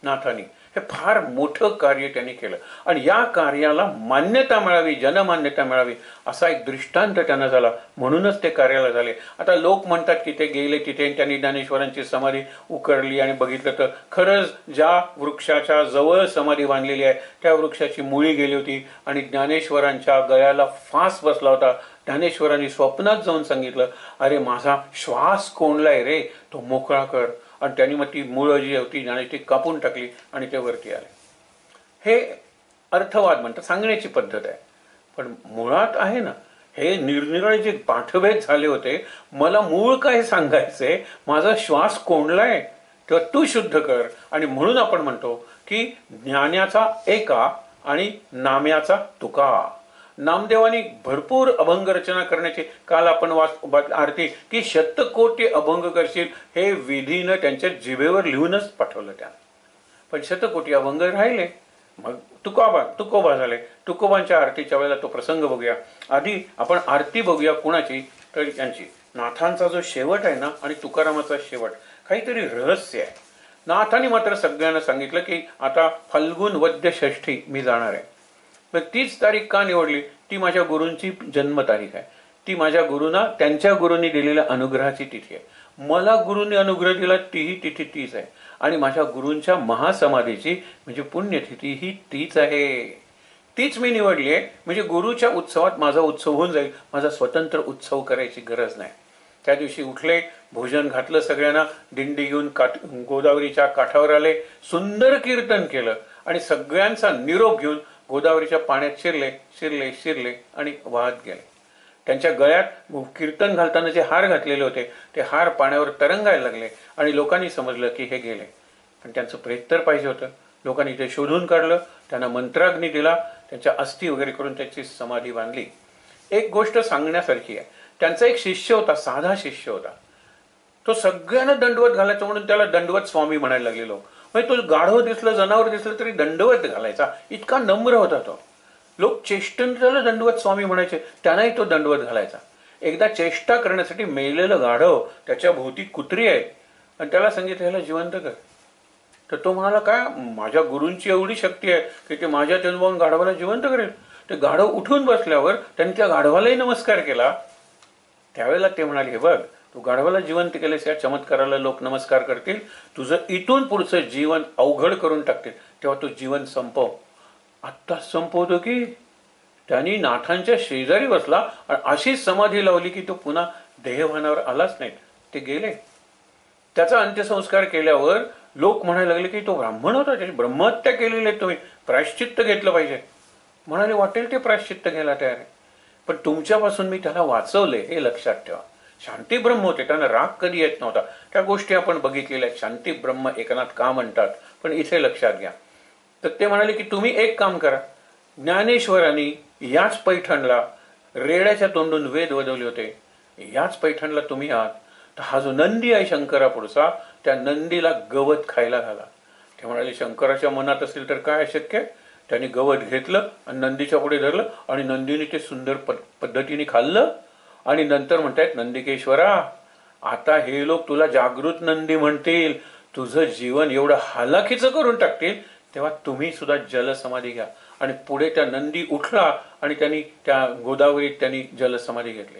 नाथांनी हे फार मोठं कार्य त्यांनी केलं आणि या कार्याला मान्यता मिळावी, जनमान्यता मिळावी असा एक दृष्टांत त्यांना झाला, म्हणूनच ते कार्याला झाले. आता लोक म्हणतात की ते गेले तिथे त्यांनी ज्ञानेश्वरांची समाधी उकरली आणि बघितलं तर खरंच ज्या वृक्षाच्या जवळ समाधी बांधलेली आहे त्या वृक्षाची मुळी गेली होती आणि ज्ञानेश्वरांच्या गळ्याला फास बसला होता. ज्ञानेश्वरांनी स्वप्नात जाऊन सांगितलं, अरे माझा श्वास कोंडलाय रे, तो मोकळा कर. आणि त्यांनी मग ती मुळं जी होती ती कापून टाकली आणि ते वरती आले. हे अर्थवाद म्हणतात, सांगण्याची पद्धत आहे. पण मुळात आहे ना, हे निरनिराळे जे पाठभेद झाले होते, मला मूळ काय सांगायचंय, माझा श्वास कोंडलाय तेव्हा तू शुद्ध कर. आणि म्हणून आपण म्हणतो की ज्ञानाचा एका आणि नाम्याचा तुका. नामदेवानी भरपूर अभंग रचना करण्याची, काल आपण आरती की शतकोटी अभंग करशील हे विधीनं त्यांच्या जिभेवर लिहूनच पाठवलं त्यानं. पण शतकोटी अभंग राहिले. मग तुकोबा झाले. तुकोबांच्या आरतीच्या वेळेला तो प्रसंग बघूया. आधी आपण आरती बघूया कुणाची, तर यांची नाथांचा जो शेवट आहे ना आणि तुकारामाचा शेवट, काहीतरी रहस्य आहे. नाथांनी मात्र सगळ्यांना सांगितलं की आता फाल्गुन वद्य षष्ठी मी जाणार आहे. मग तीच तारीख का निवडली, ती माझ्या गुरूंची जन्म तारीख आहे. ती माझ्या गुरूंना त्यांच्या गुरूंनी दिलेल्या अनुग्रहाची तिथी आहे. मला गुरूंनी अनुग्रह दिला तीही तिथी तीच आहे आणि माझ्या गुरूंच्या महासमाधीची म्हणजे पुण्यतिथी ही तीच आहे. तीच मी निवडली आहे. म्हणजे गुरुच्या उत्सवात माझा उत्सव होऊन जाईल. माझा स्वतंत्र उत्सव करायची गरज नाही. त्या दिवशी उठले, भोजन घातलं सगळ्यांना, दिंडी घेऊन गोदावरीच्या काठावर आले, सुंदर कीर्तन केलं आणि सगळ्यांचा निरोप घेऊन गोदावरीच्या पाण्यात शिरले आणि वाहत गेले. त्यांच्या गळ्यात कीर्तन घालताना जे हार घातलेले होते ते हार पाण्यावर तरंगायला लागले आणि लोकांनी समजलं की हे गेले. पण त्यांचं प्रेत तर पाहिजे होतं. लोकांनी ते शोधून काढलं, त्यांना मंत्राग्नी दिला, त्यांच्या अस्थी वगैरे करून त्याची समाधी बांधली. एक गोष्ट सांगण्यासारखी आहे, त्यांचा एक शिष्य होता, साधा शिष्य होता. तो सगळ्यांना दंडवत घालायचा म्हणून त्याला दंडवत स्वामी म्हणायला लागले लोक. म्हणजे तो गाढव दिसलं, जनावर दिसलं तरी दंडवत घालायचा, इतका नम्र होता तो. लोक चेष्टन त्याला दंडवत स्वामी म्हणायचे, त्यांनाही तो दंडवत घालायचा. एकदा चेष्टा करण्यासाठी मेलेलं गाढव, त्याच्या भोवती कुत्री आहेत आणि त्याला सांगितलं ह्याला जिवंत कर. तर तो म्हणाला, काय माझ्या गुरूंची एवढी शक्ती आहे की ते माझ्या अनुभवाने गाढवाला जिवंत करेल. ते गाढव उठून बसल्यावर त्यांनी त्या गाढवालाही नमस्कार केला. त्यावेळेला ते म्हणाले, हे बघ, तू गाढवाला जिवंत केलेस, या चमत्काराला लोक नमस्कार करतील, तुझं इथून पुढचं जीवन अवघड करून टाकतील, तेव्हा तू जीवन संपव. आत्ताच संपवतो की त्यांनी नाथांच्या शेजारी बसला आणि अशी समाधी लावली की तो पुन्हा देहभानावर आलाच नाही. ते गेले. त्याचा अंत्यसंस्कार केल्यावर लोक म्हणायला लागले की तो ब्राह्मण होता, त्याची ब्रह्महत्या केलेली आहे, तुम्ही प्रायश्चित्त घेतलं पाहिजे. म्हणाले, वाटेल ते प्रायश्चित्त घ्यायला तयार आहे, पण तुमच्यापासून मी त्याला वाचवले हे लक्षात ठेवा. शांती ब्रह्म होते, त्यांना राग कधी येत नव्हता. त्या गोष्टी आपण बघितलेल्या आहेत. शांती ब्रह्म एकनाथ का म्हणतात, पण इथे लक्षात घ्या. तर ते म्हणाले की तुम्ही एक काम करा, ज्ञानेश्वरांनी याच पैठणला रेड्याच्या तोंडून वेद वदवले होते, याच पैठणला तुम्ही आहात, तर हा जो नंदी आहे शंकरा पुढचा, त्या नंदीला गवत खायला घाला. ते म्हणाले, शंकराच्या मनात असेल तर काय अशक्य. त्यांनी गवत घेतलं आणि नंदीच्या पुढे धरलं आणि नंदीने ते सुंदर पद्धतीने खाल्लं. आणि नंतर म्हणतायत, नंदिकेश्वरा, आता हे लोक तुला जागृत नंदी म्हणतील, तुझं जीवन एवढं हालाखीचं करून टाकतील, तेव्हा तुम्ही सुद्धा जलसमाधी घ्या. आणि पुढे त्या नंदी उठला आणि त्यांनी त्या गोदावरीत त्यांनी जलसमाधी घेतली.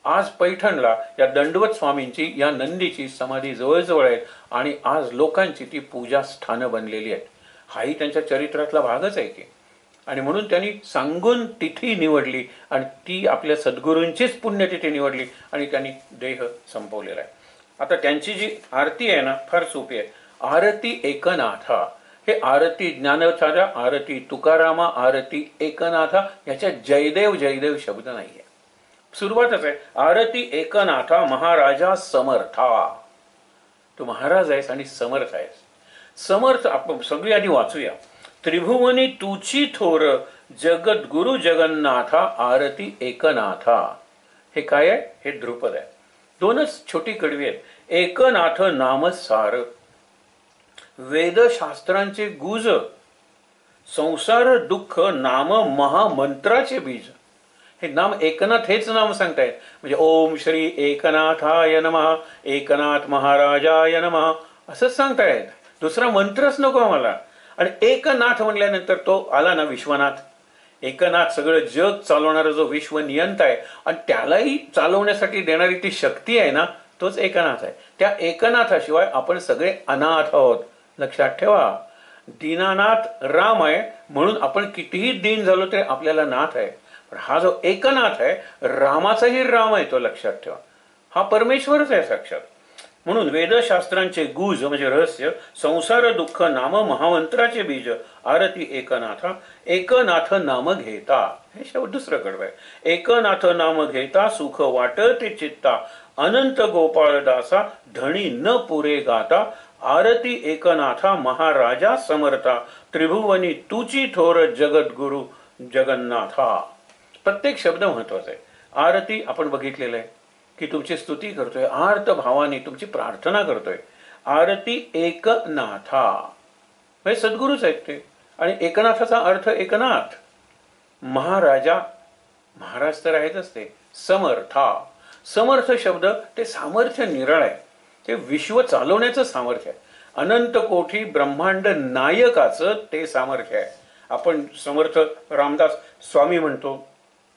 आज पैठणला या दंडवत स्वामींची, या नंदीची समाधी जवळजवळ आहे आणि आज लोकांची ती पूजा स्थानं बनलेली आहेत. हाही त्यांच्या चरित्रातला भागच आहे की. आणि म्हणून त्यांनी सांगून तिथी निवडली आणि ती आपल्या सद्गुरूंचीच पुण्यतिथी निवडली आणि त्यांनी देह संपवलेला आहे. आता त्यांची जी आरती आहे ना, फार सोपी आहे. आरती एकनाथा, हे आरती ज्ञानाचार्य, आरती तुकारामा, आरती एकनाथा, याच्यात जयदेव जयदेव शब्द नाहीये. सुरुवातच आहे, आरती एकनाथा महाराजा समर्था. तू महाराज आहेस आणि समर्थ आहेस. समर्थ आपण सगळी आधी वाचूया. त्रिभुवनी तुची थोर, जगत गुरु जगन्नाथा, आरती एकनाथा. हे काय आहे? हे ध्रुपद आहे. दोनच छोटी कडवी आहेत. एकनाथ नाम सार, वेदशास्त्रांचे गुज, संसार दुःख नाम महामंत्राचे बीज. हे नाम एकनाथ हेच नाम सांगतायत. म्हणजे ओम श्री एकनाथाय नमः, एकनाथ महाराजाय नमः असंच सांगतायत. दुसरा मंत्रच नको आम्हाला. आणि एकनाथ म्हणल्यानंतर तो आला ना विश्वनाथ. एकनाथ सगळं जग चालवणारा जो विश्वनियंत आहे आणि त्यालाही चालवण्यासाठी देणारी ती शक्ती आहे ना, तोच एकनाथ आहे. त्या एकनाथाशिवाय आपण सगळे अनाथ आहोत. लक्षात ठेवा, दीनानाथ राम आहे म्हणून आपण कितीही दीन झालो तरी आपल्याला नाथ आहे. पण हा जो एकनाथ आहे, रामाचाही राम आहे, तो लक्षात ठेवा. हा परमेश्वरच आहे साक्षात. म्हणून वेदशास्त्रांचे गुज म्हणजे रहस्य, संसार दुःख नाम महामंत्राचे बीज, आरती एकनाथा, एकनाथ नाम घेता. हे शेवट दुसरं कडवं आहे. एकनाथ नाम घेता सुख वाटते चित्ता, अनंत गोपाळदासा धणी न पुरे गाता, आरती एकनाथा महाराजा समर्था, त्रिभुवनी तुची थोर जगद्गुरु जगन्नाथा. प्रत्येक शब्द महत्वाचा आहे. आरती आपण बघितलेलं आहे की तुमची स्तुती करतोय, आर्त भावाने तुमची प्रार्थना करतोय. आरती एकनाथा म्हणजे सद्गुरूच आहेत ते. आणि एकनाथाचा अर्थ एकनाथ. महाराजा, महाराज तर आहेतच ते. समर्था, समर्थ शब्द ते सामर्थ्य निराळ आहे, ते विश्व चालवण्याचं सामर्थ्य आहे. अनंत कोटी ब्रह्मांड नायकाचं ते सामर्थ्य आहे. आपण समर्थ रामदास स्वामी म्हणतो,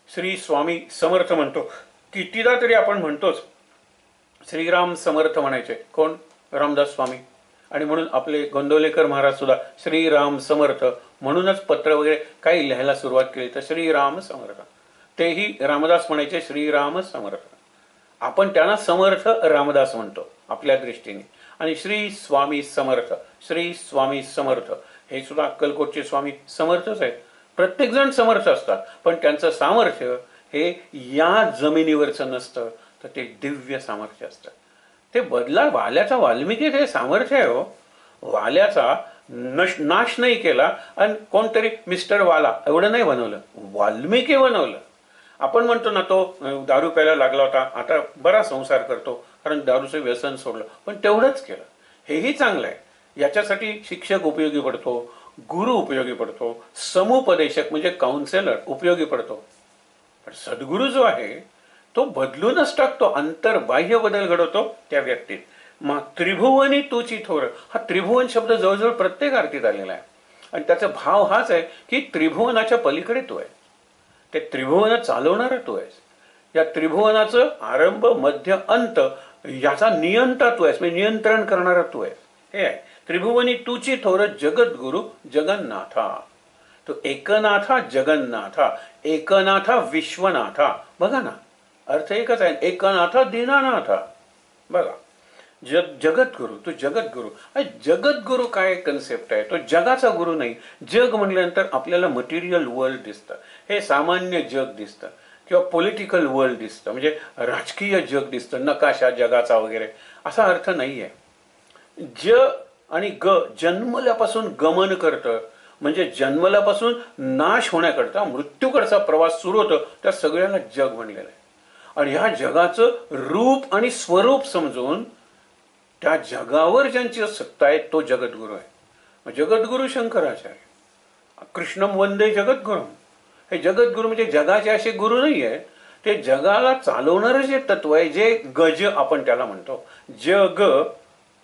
श्री स्वामी समर्थ म्हणतो, कितीदा तरी आपण म्हणतोच. श्रीराम समर्थ म्हणायचे कोण? रामदास स्वामी. आणि म्हणून आपले गोंदवलेकर महाराज सुद्धा श्रीराम समर्थ म्हणूनच पत्र वगैरे काही लिहायला सुरुवात केली तर श्रीराम समर्थ. तेही रामदास म्हणायचे श्रीराम समर्थ. आपण त्यांना समर्थ रामदास म्हणतो आपल्या दृष्टीने. आणि श्री स्वामी समर्थ, श्री स्वामी समर्थ हे सुद्धा अक्कलकोटचे स्वामी समर्थच आहेत. प्रत्येक जण समर्थ असतात, पण त्यांचं सामर्थ्य हे या जमिनीवरचं नसतं, तर ते दिव्य सामर्थ्य असतं. ते बदला वाल्याचा वाल्मिकी हे सामर्थ्य आहे हो. वाल्याचा नाश नाही केला आणि कोणतरी मिस्टर वाला एवढं नाही बनवलं, वाल्मिकी बनवलं. आपण म्हणतो ना तो दारू प्यायला लागला होता, आता बरा संसार करतो कारण दारूचं व्यसन सोडलं, पण तेवढंच केलं. हेही चांगलं आहे. याच्यासाठी शिक्षक उपयोगी पडतो, गुरु उपयोगी पडतो, समुपदेशक म्हणजे काउन्सिलर उपयोगी पडतो. पण सद्गुरू जो आहे तो बदलूनच टाकतो, अंतर्बाह्य बदल घडवतो त्या व्यक्तीत. मग त्रिभुवनी तुची थोर, हा त्रिभुवन शब्द जवळजवळ प्रत्येक आरतीत आलेला आहे. आणि त्याचा भाव हाच आहे की त्रिभुवनाच्या पलीकडे तू आहे, ते त्रिभुवन चालवणारा तू आहेस. या त्रिभुवनाचं आरंभ मध्य अंत याचा नियंता तू आहेस, म्हणजे नियंत्रण करणारा तू आहेस. हे आहे त्रिभुवनी तुची थोर जगद्गुरु जगन्नाथा. तो एकनाथा जगन्नाथा, एकनाथा विश्वनाथा. बघा ना, अर्थ एकच आहे. एकनाथा दीनानाथा. बघा, जगद्गुरु, तो जगद्गुरु. जगद्गुरु काय कन्सेप्ट आहे? तो जगाचा गुरु नाही. जग म्हटल्यानंतर आपल्याला मटेरियल वर्ल्ड दिसतं, हे सामान्य जग दिसतं, किंवा पॉलिटिकल वर्ल्ड दिसतं, म्हणजे राजकीय जग दिसतं, नकाशा जगाचा वगैरे. असा अर्थ नाही आहे. ज आणि ग जन्मल्यापासून गमन करतं, म्हणजे जन्मल्यापासून नाश होण्याकरता मृत्यूकडचा प्रवास सुरू होतो, त्या सगळ्याला जग म्हणलेलं आहे. आणि ह्या जगाचं रूप आणि स्वरूप समजून त्या जगावर ज्यांची सत्ता आहे तो जगद्गुरु आहे. जगद्गुरु शंकराचार्य, कृष्णम वंदे जगद्गुरुम. हे जगद्गुरु म्हणजे जगाचे असे गुरु नाही आहे, ते जगाला चालवणारं जे तत्व आहे, जे गज आपण त्याला म्हणतो. जग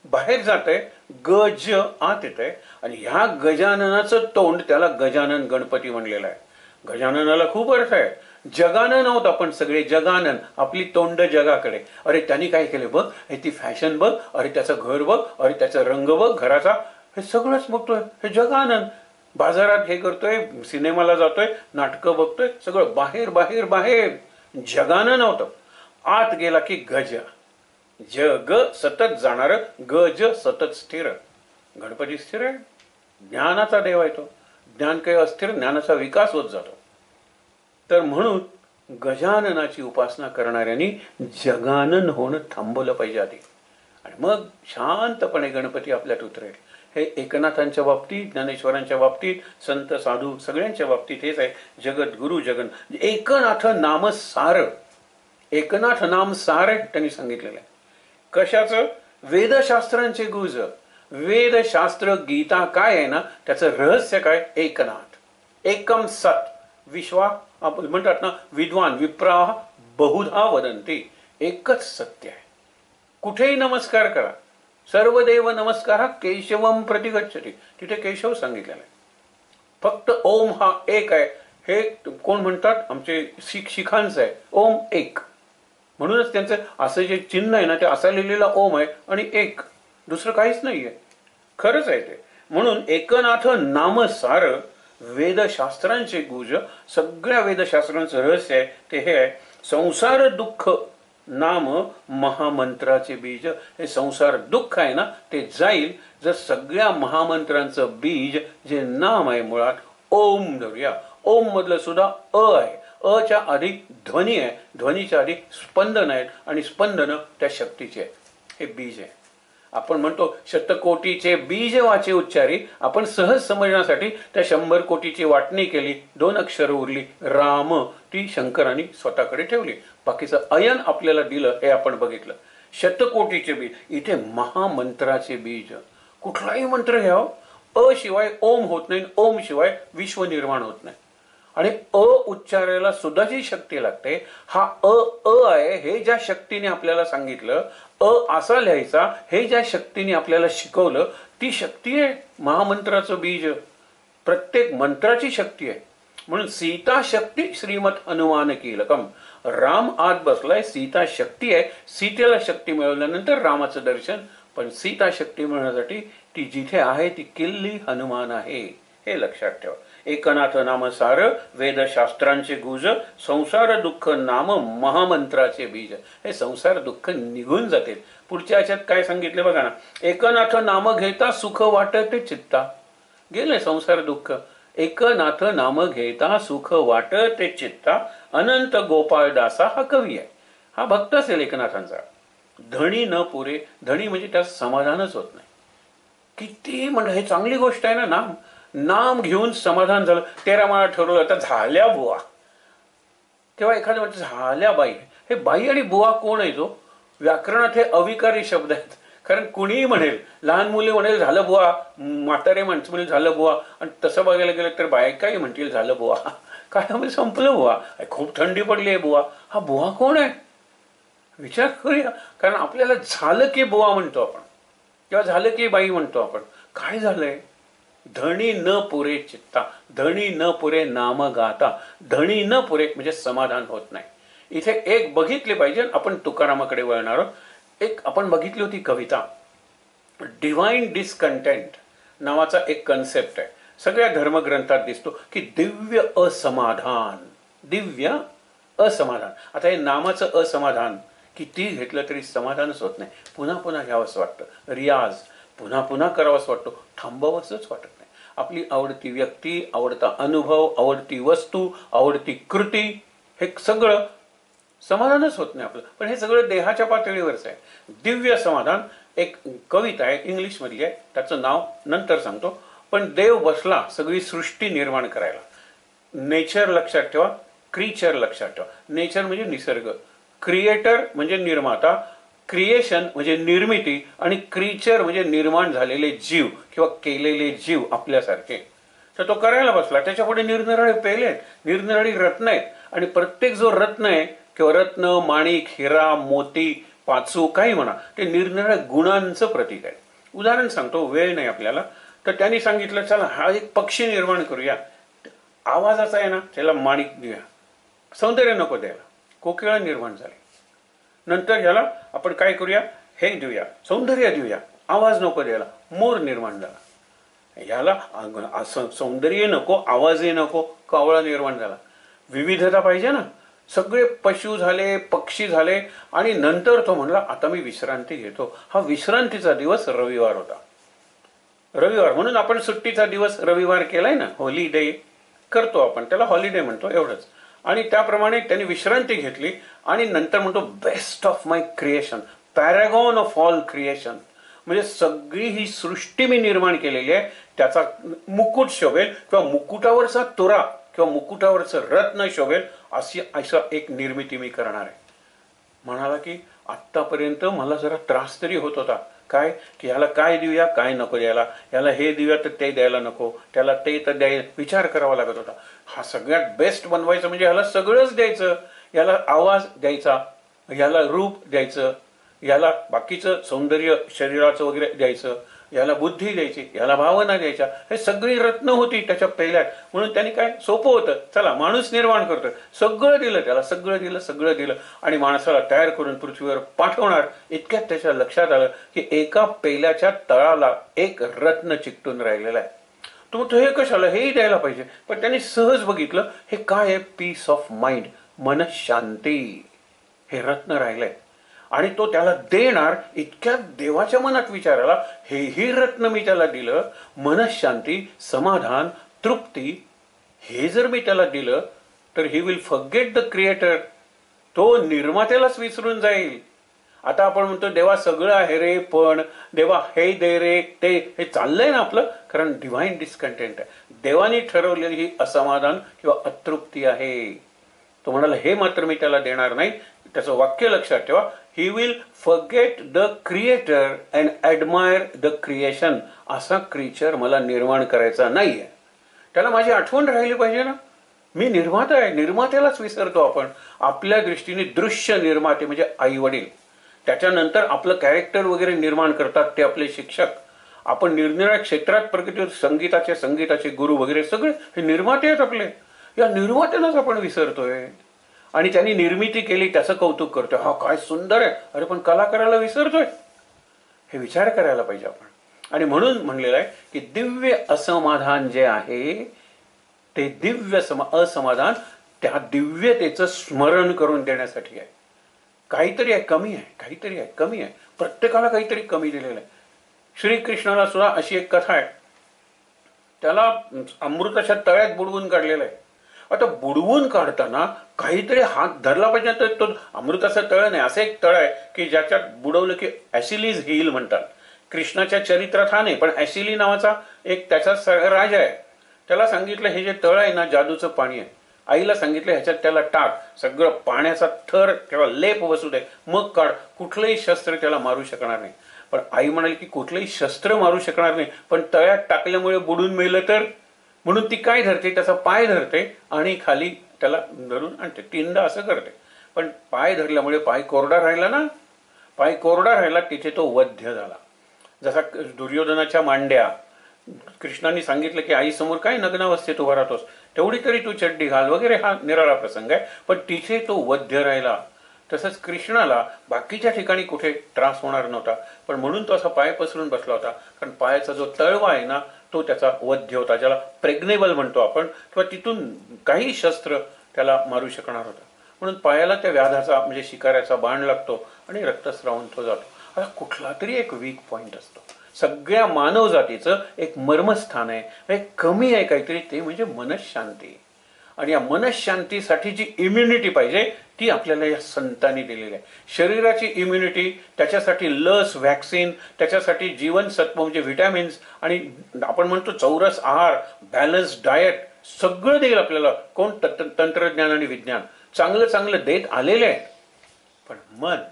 बाहेर जात आहे, गज आत येत आहे. आणि ह्या गजाननाचं तोंड त्याला गजानन गणपती म्हणलेलं आहे. गजाननाला खूप अर्थ आहे. जगानन आहोत आपण सगळे, जगानन. आपली तोंड जगाकडे. अरे त्यांनी काय केले बघ, हे ती फॅशन बघ, अरे त्याचं घर बघ, अरे त्याचा रंग बघ घराचा, हे सगळंच बघतोय. हे जगानन. बाजारात हे करतोय, सिनेमाला जातोय, नाटकं बघतोय, सगळं बाहेर बाहेर बाहेर. जगानन होतं. आत गेला की गज. जग सतत जाणार, गज सतत स्थिर. गणपती स्थिर आहे, ज्ञानाचा देव आहे तो. ज्ञान काही अस्थिर, ज्ञानाचा विकास होत जातो. तर म्हणून गजाननाची उपासना करणाऱ्यांनी जगानन होणं थांबवलं पाहिजे आधी, आणि मग शांतपणे गणपती आपल्यात उतरेल. हे एकनाथांच्या बाबतीत, ज्ञानेश्वरांच्या बाबतीत, संत साधू सगळ्यांच्या बाबतीत हेच आहे. जगद्गुरु जगन, एकनाथ नाम सार. एकनाथ नाम सार त्यांनी सांगितलेलं आहे. कशाचं? वेदशास्त्रांचे गुज. वेदशास्त्र गीता काय आहे ना, त्याचं रहस्य काय? एकनाथ. एकम सत विश्वा. आपण म्हणतात ना, विद्वान विप्रा बहुधा वदंती. एकच सत्य आहे. कुठेही नमस्कार करा, सर्वदेव नमस्कार केशवम प्रतिगच्छति, तिथे केशव सांगितलेला आहे. फक्त ओम हा एक आहे हे कोण म्हणतात, आमचे शिखांचं आहे. ओम एक, म्हणूनच त्यांचं असं जे चिन्ह आहे ना ते असा लिहिलेला ओम आहे आणि एक, दुसरं काहीच नाहीये. खरंच आहे ते. म्हणून एकनाथ नामसार वेदशास्त्रांचे गुज, सगळ्या वेदशास्त्रांचं रहस्य आहे ते हे आहे. संसार दुःख नाम महामंत्राचे बीज. हे संसार दुःख आहे ना ते जाईल जर सगळ्या महामंत्रांचं बीज जे नाम आहे मुळात ओम धरूया. ओम मधलं सुद्धा अ आहे. अच्या आधी ध्वनी आहे, ध्वनीच्या आधी स्पंदन आहेत आणि स्पंदन त्या शक्तीचे आहे. हे बीज आहे. आपण म्हणतो शतकोटीचे बीज वाचे उच्चारी. आपण सहज समजण्यासाठी त्या 100 कोटीची वाटणी केली, 2 अक्षर उरली राम, ती शंकरांनी स्वतःकडे ठेवली. बाकीचं अयन आपल्याला दिलं हे आपण बघितलं. शतकोटीचे बीज, इथे महामंत्राचे बीज. कुठलाही मंत्र घ्यावं, अ शिवाय ओम होत नाही, ओम शिवाय विश्व निर्माण होत नाही. आणि अ उच्चारायला सुद्धा जी शक्ती लागते, हा अ आहे हे ज्या शक्तीने आपल्याला सांगितलं, असा लिहायचा हे ज्या शक्तीने आपल्याला शिकवलं, ती शक्ती आहे महामंत्राचं बीज. प्रत्येक मंत्राची शक्ती आहे. म्हणून सीता शक्ती श्रीमत हनुमान कीलकम. राम आत बसलाय, सीता शक्ती आहे. सीतेला शक्ती मिळवल्यानंतर रामाचं दर्शन. पण सीता शक्ती मिळवण्यासाठी ती जिथे आहे ती किल्ली हनुमान आहे, हे लक्षात ठेवा. एकनाथ नाम सार वेदशास्त्रांचे गुज, संसार दुःख नाम महामंत्राचे बीज. हे संसार दुःख निघून जातील. पुढच्या याच्यात काय सांगितले बघा ना, एकनाथ नाम घेता सुख वाटते चित्ता. गेले संसार दुःख. एकनाथ नाम घेता सुख वाटते चित्ता. अनंत गोपाळ दासा हा कवी आहे, हा भक्त असेल एकनाथांचा. धणी न पुरे, धणी म्हणजे त्यात समाधानच होत नाही. किती म्हणजे हे चांगली गोष्ट आहे ना. नाम नाम घेऊन समाधान झालं. 13 माळा ठरवलं, आता झाल्या बुवा. तेव्हा एखादं म्हणतं झाल्या बाई. हे बाई आणि बुवा कोण आहे? तो व्याकरणात हे अविकारी शब्द आहेत. कारण कुणीही म्हणेल, लहान मुले म्हणेल झालं बुवा, म्हातारे माणसं म्हणेल झालं बुवा. आणि तसं बघायला गेलं तर बायकाही म्हणतील झालं बुवा. काय म्हणजे संपलं बुवा, खूप थंडी पडली आहे बुवा. हा बुवा कोण आहे विचार करूया. कारण आपल्याला झालं की बुवा म्हणतो आपण, किंवा झालं की बाई म्हणतो आपण. काय झालंय? धणी न पुरे चित्ता, धणी न पुरे नाम गाता. धणी न पुरे म्हणजे समाधान होत नाही. इथे एक बघितले पाहिजे. आपण तुकारामाकडे वळणार आहोत. एक आपण बघितली होती कविता, डिव्हाइन डिसकंटेंट नावाचा एक कन्सेप्ट आहे. सगळ्या धर्मग्रंथात दिसतो की दिव्य असमाधान, दिव्य असमाधान. आता हे नामाचं असमाधान किती घेतलं तरी समाधानच होत नाही. पुन्हा पुन्हा घ्यावंच वाटतं. रियाज पुन्हा पुन्हा करावाच वाटतो, थांबावंच वाटत नाही. आपली आवडती व्यक्ती, आवडता अनुभव, आवडती वस्तू, आवडती कृती, हे सगळं समाधानच होत नाही आपलं. पण हे सगळं देहाच्या पातळीवरच आहे. दिव्य समाधान एक कविता आहे, इंग्लिश मधली आहे, त्याचं नाव नंतर सांगतो. पण देव बसला सगळी सृष्टी निर्माण करायला. नेचर लक्षात ठेवा, क्रिएचर लक्षात ठेवा. नेचर म्हणजे निसर्ग, क्रिएटर म्हणजे निर्माता, क्रिएशन म्हणजे निर्मिती, आणि क्रिएचर म्हणजे निर्माण झालेले जीव किंवा केलेले जीव आपल्यासारखे. तर तो करायला बसला. त्याच्यापुढे निरनिराळे पेले आहेत, निरनिराळी रत्न आहेत. आणि प्रत्येक जो रत्न आहे किंवा रत्न, माणिक, हिरा, मोती, पाचू, काही म्हणा, ते निरनिराळ्या गुणांचं प्रतीक आहे. उदाहरण सांगतो, वेळ नाही आपल्याला. तर त्यांनी सांगितलं चला हा एक पक्षी निर्माण करूया. आवाजाचा आहे ना, त्याला माणिक देऊया. सौंदर्य नको द्यायला, कोकिळा निर्माण झाली. नंतर ह्याला आपण काय करूया, हे देऊया, सौंदर्य देऊया, आवाज नको द्यायला, मोर निर्माण झाला. ह्याला सौंदर्य नको, आवाजही नको, कावळा निर्माण झाला. विविधता पाहिजे ना. सगळे पशु झाले, पक्षी झाले. आणि नंतर तो म्हणला आता मी विश्रांती घेतो. हा विश्रांतीचा दिवस रविवार होता. रविवार म्हणून आपण सुट्टीचा दिवस रविवार केलाय ना, हॉलिडे करतो आपण, त्याला हॉलिडे म्हणतो, एवढंच. आणि त्याप्रमाणे त्यांनी विश्रांती घेतली. आणि नंतर म्हणतो best of my creation, Paragon of all creation, म्हणजे सगळी ही सृष्टी मी निर्माण केलेली आहे, त्याचा मुकुट शोभेल किंवा मुकुटावरचा तुरा किंवा मुकुटावरचं रत्न शोभेल, अशी एक निर्मिती मी करणार आहे. म्हणाला की आत्तापर्यंत मला जरा त्रास तरी होत होता. काय की ह्याला काय देऊया, काय नको द्यायला, ह्याला हे देऊया तर ते द्यायला नको, त्याला ते तर द्यायला विचार करावा लागत होता. हा सगळ्यात बेस्ट बनवायचं म्हणजे ह्याला सगळंच द्यायचं. याला आवाज द्यायचा, ह्याला रूप द्यायचं, याला बाकीचं सौंदर्य शरीराचं वगैरे द्यायचं, याला बुद्धी द्यायची, याला भावना द्यायच्या, हे सगळी रत्न होती त्याच्या पेल्यात. म्हणून त्यांनी काय सोपं होतं, चला माणूस निर्माण करतोय, सगळं दिलं त्याला, सगळं दिलं आणि माणसाला तयार करून पृथ्वीवर पाठवणार. इतक्यात त्याच्या लक्षात आलं की एका पेल्याच्या तळाला एक रत्न चिकटून राहिलेला आहे. तो म्हणतो हे कशाला, हेही द्यायला पाहिजे. पण त्यांनी सहज बघितलं हे काय आहे, पीस ऑफ माइंड, मनशांती, हे रत्न राहिलंय. आणि तो त्याला देणार. इतक्या देवाच्या मनात विचार आला, हेही रत्न मी त्याला दिलं, मनशांती, समाधान, तृप्ती, हे जर मी त्याला दिलं तर he will forget the creator, तो निर्मात्यालाच विसरून जाईल. आता आपण म्हणतो देवा सगळं आहे रे, पण देवा हे दे रे ते, हे चाललंय ना आपलं, कारण डिव्हाइन डिस्कंटेंट आहे. देवाने ठरवलेली ही असमाधान किंवा अतृप्ती आहे. तो म्हणाला हे मात्र मी त्याला देणार नाही. त्याचं वाक्य लक्षात ठेवा, he will forget the creator and admire the creation. असा क्रिएचर मला निर्माण करायचा नाहीये. त्याला माझी आठवण राहिली पाहिजे ना, मी निर्माता आहे. निर्मात्यालाच विसरतो आपण. आपल्या दृष्टीने दृश्य निर्माते म्हणजे आई वडील, त्याच्यानंतर आपलं कॅरेक्टर वगैरे निर्माण करतात ते आपले शिक्षक. आपण निरनिराळ्या क्षेत्रात प्रगती, संगीताचे गुरु वगैरे सगळे हे निर्माते आहेत आपले. या निर्मात्यालाच आपण विसरतोय. आणि त्यांनी निर्मिती केली त्याचं कौतुक करतोय, हा काय सुंदर आहे, अरे पण कलाकाराला विसरतोय. हे विचार करायला पाहिजे आपण. आणि म्हणून म्हणलेलं आहे की दिव्य असमाधान जे आहे ते दिव्य असमाधान त्या दिव्यतेचं स्मरण करून देण्यासाठी आहे. काहीतरी आहे, कमी आहे, काहीतरी आहे, कमी आहे. प्रत्येकाला काहीतरी कमी दिलेलं आहे. श्रीकृष्णाला सुद्धा अशी एक कथा आहे, त्याला अमृताच्या तळ्यात बुडवून काढलेलं आहे. आता बुडवून काढताना काहीतरी हात धरला पाहिजे. तर तो अमृताचं तळ नाही, असं एक तळ आहे की ज्याच्यात बुडवलं की ॲसिलीज हिल म्हणतात. कृष्णाच्या चरित्रात हा नाही, पण ॲसिली नावाचा एक त्याचा राजा आहे. त्याला सांगितलं हे जे तळ आहे ना जादूचं पाणी आहे. आईला सांगितलं ह्याच्यात त्याला टाक, सगळं पाण्याचा थर किंवा लेप बसू दे, मग काढ. कुठलंही शस्त्र त्याला मारू शकणार नाही. पण आई म्हणाली की कुठलंही शस्त्र मारू शकणार नाही, पण तळ्यात टाकल्यामुळे बुडून मेलं तर. म्हणून ती काय धरते, त्याचा पाय धरते आणि खाली त्याला धरून आणते. तीनदा असं करते. पण पाय धरल्यामुळे पाय कोरडा राहिला ना, पाय कोरडा राहिला, तिथे तो वध्य झाला. जसा दुर्योधनाच्या मांड्या, कृष्णाने सांगितलं की आई समोर काय नग्नावस्थेत उभा राहतोस, तेवढी तरी तू चड्डी घाल वगैरे, हा निराळा प्रसंग आहे. पण तिथे तो वध्य राहिला. तसंच कृष्णाला बाकीच्या ठिकाणी कुठे त्रास होणार नव्हता, पण म्हणून तो असा पाय पसरून बसला होता, कारण पायाचा जो तळवा आहे ना तो त्याचा वध्य होता, ज्याला प्रेग्नेबल म्हणतो आपण, किंवा तिथून काही शस्त्र त्याला मारू शकणार होता. म्हणून पायाला त्या व्याधाचा म्हणजे शिकाऱ्याचा बाण लागतो आणि रक्तस्रावून तो जातो. आता कुठला तरी एक वीक पॉइंट असतो. सगळ्या मानव जातीचं एक मर्मस्थान आहे, एक कमी आहे काहीतरी, ते म्हणजे मनशांती. आणि या मनशांतीसाठी जी इम्युनिटी पाहिजे ती आपल्याला या संतांनी दिलेली आहे. शरीराची इम्युनिटी, त्याच्यासाठी लस, व्हॅक्सिन, त्याच्यासाठी जीवनसत्व म्हणजे व्हिटॅमिन्स, आणि आपण म्हणतो चौरस आहार, बॅलन्स डाएट, सगळं देईल आपल्याला कोण, तंत्रज्ञान आणि विज्ञान. चांगलं चांगलं देत आलेले आहे. पण मन,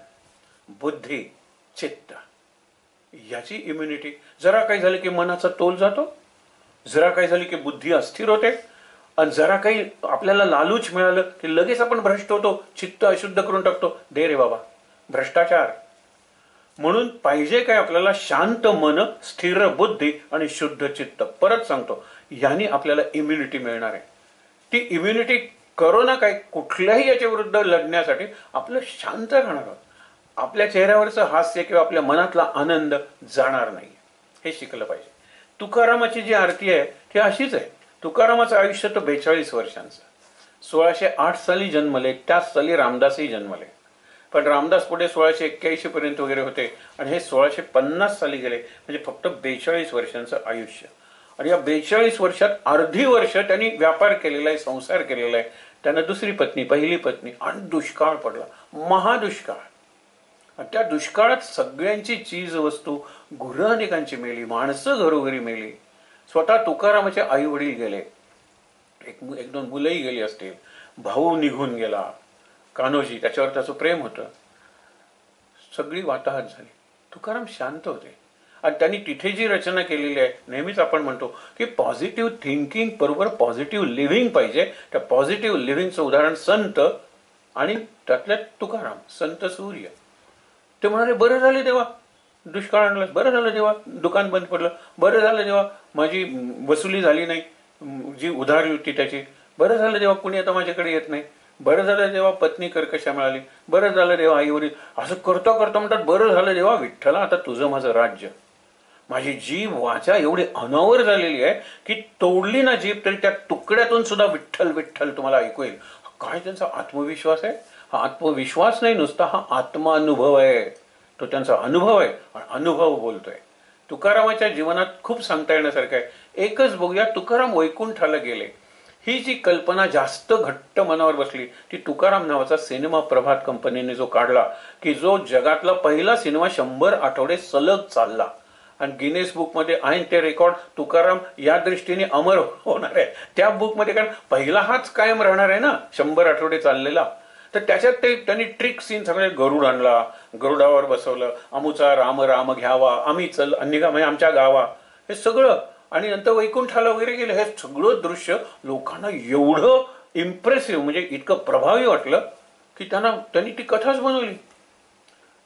बुद्धी, चित्त याची इम्युनिटी, जरा काही झालं की मनाचा तोल जातो, जरा काही झाली की बुद्धी अस्थिर होते, आणि जरा काही आपल्याला लालूच मिळालं की लगेच आपण भ्रष्ट होतो, चित्त अशुद्ध करून टाकतो. दे रे बाबा, भ्रष्टाचार. म्हणून पाहिजे काय आपल्याला, शांत मन, स्थिर बुद्धी आणि शुद्ध चित्त. परत सांगतो, याने आपल्याला इम्युनिटी मिळणार आहे. ती इम्युनिटी करोना काय कुठल्याही याच्या विरुद्ध लढण्यासाठी आपलं शांत राहणार आहोत. आपल्या चेहऱ्यावरचं हास्य किंवा आपल्या मनातला आनंद जाणार नाही, हे शिकलं पाहिजे. तुकारामाची जी आरती आहे ती अशीच आहे. तुकारामाचं आयुष्य तर 42 वर्षांचं. 1608 साली जन्मले, त्याच साली रामदासही जन्मले. पण रामदास पुढे 1681 पर्यंत वगैरे होते आणि हे 1650 साली गेले. म्हणजे फक्त 42 वर्षांचं आयुष्य. आणि या 42 वर्षात अर्धी वर्ष त्यांनी व्यापार केलेला आहे, संसार केलेला आहे. त्यांना दुसरी पत्नी, पहिली पत्नी, आणि दुष्काळ पडला, महादुष्काळ. त्या दुष्काळात सगळ्यांची चीज वस्तू, गुरं अनेकांची मेली, माणसं घरोघरी मेली. स्वतः तुकारामाचे आई वडील गेले, एक दोन मुलंही गेली असतील, भाऊ निघून गेला, कान्होजी, त्याच्यावर त्याचं प्रेम होतं. सगळी वाताहत झाली. तुकाराम शांत होते. आणि त्यांनी तिथे जी रचना केलेली आहे, नेहमीच आपण म्हणतो की पॉझिटिव्ह थिंकिंग बरोबर पॉझिटिव्ह लिव्हिंग पाहिजे. त्या पॉझिटिव्ह लिव्हिंगचं उदाहरण संत, आणि त्यातल्या तुकाराम, संत सूर्य. ते म्हणाले बरं झालं देवा दुष्काळ आणला, बरं झालं देवा दुकान बंद पडलं, बरं झालं देवा माझी वसुली झाली नाही, जी उधारी होती त्याची, बरं झालं देवा कुणी आता माझ्याकडे येत नाही, बरं झालं देवा पत्नी कर्कशा मिळाली, बरं झालं देवा आईवरील, असं करता करता म्हणतात बरं झालं देवा विठ्ठला आता तुझं माझं राज्य. माझी जीभ वाचा एवढी अनावर झालेली आहे की तोडली ना जीभ तरी त्या तुकड्यातून सुद्धा विठ्ठल विठ्ठल तुम्हाला ऐकू येईल. काय त्यांचा आत्मविश्वास आहे. हा आत्मविश्वास नाही नुसता, हा आत्मानुभव आहे. तो त्यांचा अनुभव आहे आणि अनुभव बोलतोय. तुकारामाच्या जीवनात खूप सांगता येण्यासारखं आहे. एकच बघूया, तुकाराम वैकुंठाला गेले. ही जी कल्पना जास्त घट्ट मनावर बसली ती तुकाराम नावाचा सिनेमा प्रभात कंपनीने जो काढला की जो जगातला पहिला सिनेमा 100 आठवडे सलग चालला आणि गिनेस बुकमध्ये आहे ते रेकॉर्ड. तुकाराम या दृष्टीने अमर होणार आहे त्या बुकमध्ये, कारण पहिला हाच कायम राहणार आहे ना 100 आठवडे चाललेला. तर त्याच्यात ते त्यांनी ट्रिक सीन सगळे, गरुड आणला, गरुडावर बसवलं, अमुचा राम राम घ्यावा, आम्ही चल अन्निगा म्हणजे आमच्या गावा, हे सगळं. आणि नंतर वैकुंठाला वगैरे गेलं. हे सगळं दृश्य लोकांना एवढं इम्प्रेसिव्ह म्हणजे इतकं प्रभावी वाटलं की त्यांनी ती कथाच बनवली.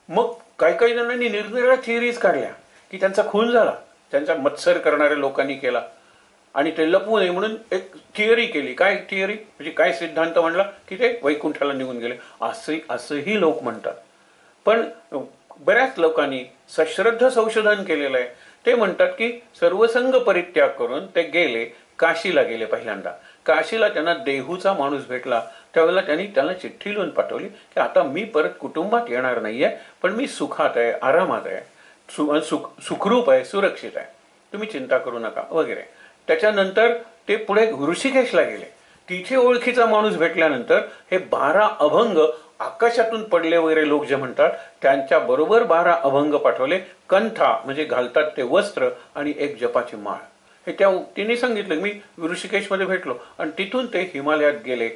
मग काही जणांनी निरनिराळ्या थिअरीज काढल्या की त्यांचा खून झाला, त्यांचा मत्सर करणाऱ्या लोकांनी केला आणि ते लपवू नये म्हणून एक थिअरी केली. काय थिअरी म्हणजे काय सिद्धांत म्हणला की ते वैकुंठाला निघून गेले असंही लोक म्हणतात. पण बऱ्याच लोकांनी सश्रद्ध संशोधन केलेलं आहे. ते म्हणतात की सर्वसंग परित्याग करून ते गेले, काशीला गेले. पहिल्यांदा काशीला त्यांना देहूचा माणूस भेटला. त्यावेळेला त्यांनी त्याला चिठ्ठी लिहून पाठवली की आता मी परत कुटुंबात येणार नाहीये, पण मी सुखात आहे, आरामात आहे, सुखरूप आहे, सुरक्षित आहे, तुम्ही चिंता करू नका वगैरे. त्याच्यानंतर ते पुढे ऋषिकेशला गेले. तिथे ओळखीचा माणूस भेटल्यानंतर हे 12 अभंग आकाशातून पडले वगैरे लोक जे म्हणतात त्यांच्या बरोबर 12 अभंग पाठवले. कंठा म्हणजे घालतात ते वस्त्र आणि एक जपाची माळ. हे तिने सांगितलं. मी ऋषिकेशमध्ये भेटलो आणि तिथून ते हिमालयात गेले.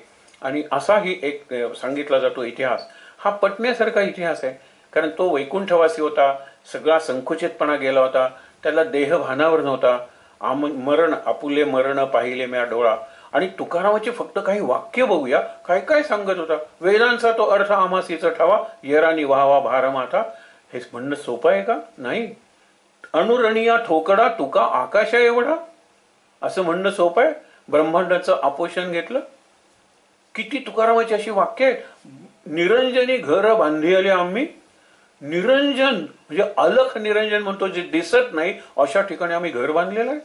आणि असाही एक सांगितला जातो इतिहास. हा पटण्यासारखा इतिहास आहे, कारण तो वैकुंठवासी होता. सगळा संकुचितपणा गेला होता, त्याला देह भानावर नव्हता. मरण आपुले मरण पाहिले म्या डोळा. आणि तुकारामाची फक्त काही वाक्य बघूया, काय काय सांगत होता. वेदांचा तो अर्थ आम्हासीच ठावा, येरानी व्हावा भारमाथा. हे म्हणणं सोपं आहे का? नाही. अनुरणीया ठोकडा तुका आकाशा एवढा, असं म्हणणं सोपं आहे? ब्रह्मांडाचं आपोषण घेतलं. किती तुकारामाची अशी वाक्य आहेत. निरंजनी घर बांधिले आम्ही. निरंजन म्हणजे अलख निरंजन म्हणतो, जे दिसत नाही अशा ठिकाणी आम्ही घर बांधलेलं आहे.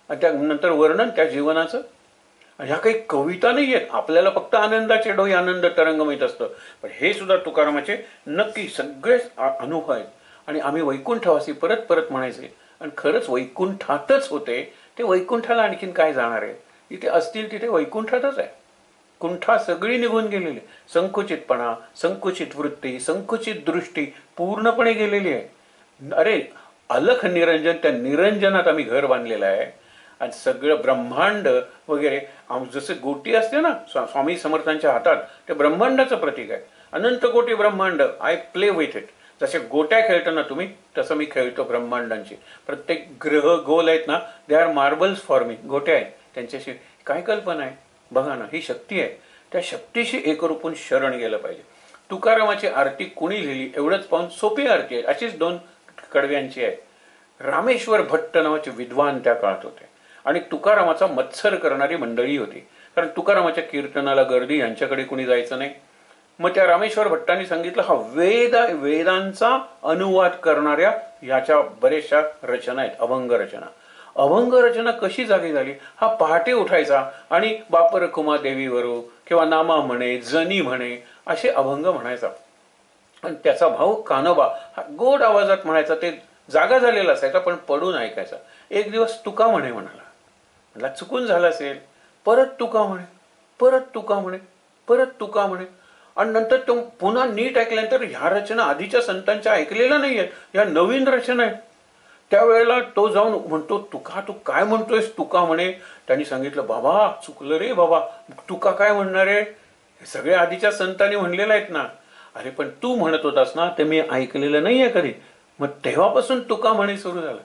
आणि त्यानंतर वर्णन त्या जीवनाचं. ह्या काही कविता नाही आहेत. आपल्याला फक्त आनंदाचे डोळे, आनंद तरंग माहीत असतं, पण हे सुद्धा तुकारामाचे नक्की सगळेच अनुभव आहेत. आणि आम्ही वैकुंठवासी परत परत म्हणायचे. आणि खरंच वैकुंठातच होते ते. वैकुंठाला आणखीन काय जाणार आहे? जिथे असतील तिथे वैकुंठातच आहे. कुंठा सगळी निघून गेलेली. संकुचितपणा, संकुचित वृत्ती, संकुचित दृष्टी पूर्णपणे गेलेली आहे. अरे अलख निरंजन, त्या निरंजनात आम्ही घर बांधलेलं आहे. आणि सगळं ब्रह्मांड वगैरे जसं गोटी असते ना स्वामी समर्थांच्या हातात, ते ब्रह्मांडाचं प्रतीक आहे. अनंत कोटी ब्रह्मांड, आय प्ले विथ इट. जसे गोट्या खेळतो ना तुम्ही, तसं मी खेळतो ब्रह्मांडांची. प्रत्येक ग्रह गोल आहेत ना, they are marbles for me. गोट्या आहेत त्यांच्याशी. काय कल्पना आहे बघा ना. ही शक्ती आहे. त्या शक्तीशी एकरूपून शरण गेलं पाहिजे. तुकारामाची आरती कुणी लिहिली एवढंच पाहून सोपी आरती आहे. अशीच 2 कडव्यांची आहे. रामेश्वर भट्ट नावाचे विद्वान त्या काळात होते आणि तुकारामाचा मत्सर करणारी मंडळी होती. कारण तुकारामाच्या कीर्तनाला गर्दी, यांच्याकडे कुणी जायचं नाही. मग त्या रामेश्वर भट्टांनी सांगितलं, हा वेदांचा अनुवाद करणाऱ्या याच्या बरेचशा रचना आहेत, अभंग रचना. अभंग रचना कशी जागी झाली? हा पहाटे उठायचा आणि बापर कुमा देवीवरू किंवा नामा म्हणे, जनी म्हणे, असे अभंग म्हणायचा. आणि त्याचा भाऊ कानोबा हा गोड आवाजात म्हणायचा. ते जागा झालेला असायचा पण पडून ऐकायचा. एक दिवस तुका म्हणे म्हणाला. मला चुकून झालं असेल. परत तुका म्हणे, परत तुका म्हणे, परत तुका म्हणे. आणि नंतर तो पुन्हा नीट ऐकल्यानंतर ह्या रचना आधीच्या संतांच्या ऐकलेल्या नाही आहेत, ह्या नवीन रचना आहेत. त्यावेळेला तो जाऊन म्हणतो, तुका तू काय म्हणतोयस? तुका म्हणे. त्यांनी सांगितलं, बाबा चुकलं रे बाबा, तुका काय म्हणणार आहे? हे सगळे आधीच्या संतांनी म्हणलेलं आहेत ना. अरे पण तू म्हणत होतास ना, ते मी ऐकलेलं नाहीये कधी. मग तेव्हापासून तुका म्हणे सुरू झालं.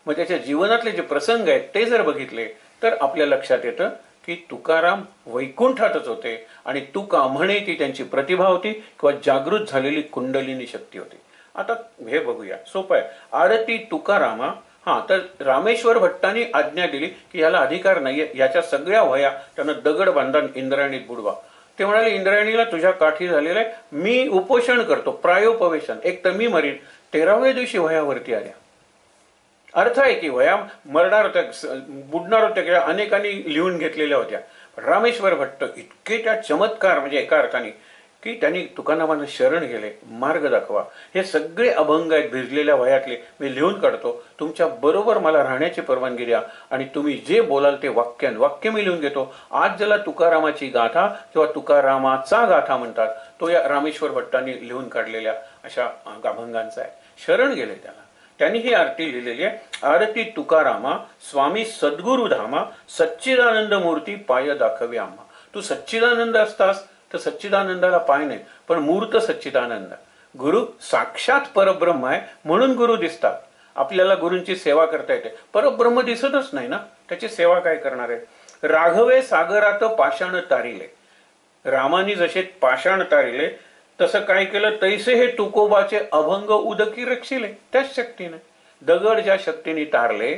मग त्याच्या जीवनातले जे प्रसंग आहेत ते जर बघितले तर आपल्या लक्षात येतं की तुकाराम वैकुंठातच होते आणि तुका म्हणे ती त्यांची प्रतिभा होती किंवा जागृत झालेली कुंडलिनी शक्ती होती. आता हे बघूया, सोपं आहे. आरती तुकारामा. हा, तर रामेश्वर भट्टांनी आज्ञा दिली की याला अधिकार नाहीये, याच्या सगळ्या वया त्यानं दगड बांधून इंद्रायणीत बुडवा. ते म्हणाले, इंद्रायणीला तुझ्या काठी झालेलं आहे, मी उपोषण करतो, प्रायोपवेशन, एक तर मी मरीन. 13व्या दिवशी वयावरती आल्या. अर्थ आहे की वया मरणार होत्या, बुडणार होत्या, किंवा अनेकांनी लिहून घेतलेल्या होत्या. रामेश्वर भट्ट इतके त्या चमत्कार, म्हणजे एका अर्थाने की त्यांनी तुकारामांना शरण गेले, मार्ग दाखवा, हे सगळे अभंग आहेत भिजलेल्या वयातले, मी लिहून काढतो, तुमच्या बरोबर मला राहण्याची परवानगी द्या, आणि तुम्ही जे बोलाल ते वाक्य मी लिहून घेतो. आज ज्याला तुकारामाची गाथा किंवा तुकारामाचा गाथा म्हणतात, तो या रामेश्वर भट्टांनी लिहून काढलेल्या अशा अभंगांचा आहे. शरण गेले त्याला. त्यांनी ही आरती लिहिलेली आहे. आरती तुकारामा, स्वामी सद्गुरु धामा, सच्चिदानंद मूर्ती पाय दाखवे आम्हा. तू सच्चिदानंद असतास तर सच्चिदानंदाला पाय नाही, पण मूर्त सच्चिदानंद. गुरु साक्षात परब्रह्म आहे, म्हणून गुरु दिसतात. आपल्याला गुरूंची सेवा करता येते, परब्रह्म दिसतच नाही ना, त्याची सेवा काय करणार आहे. राघवे सागरात पाषाण तारिले. रामानी जसे पाषाण तारिले, तसं काय केलं, तैसे हे तुकोबाचे अभंग उदकी रक्षिले. त्याच शक्तीने, दगड ज्या शक्तीने तारले,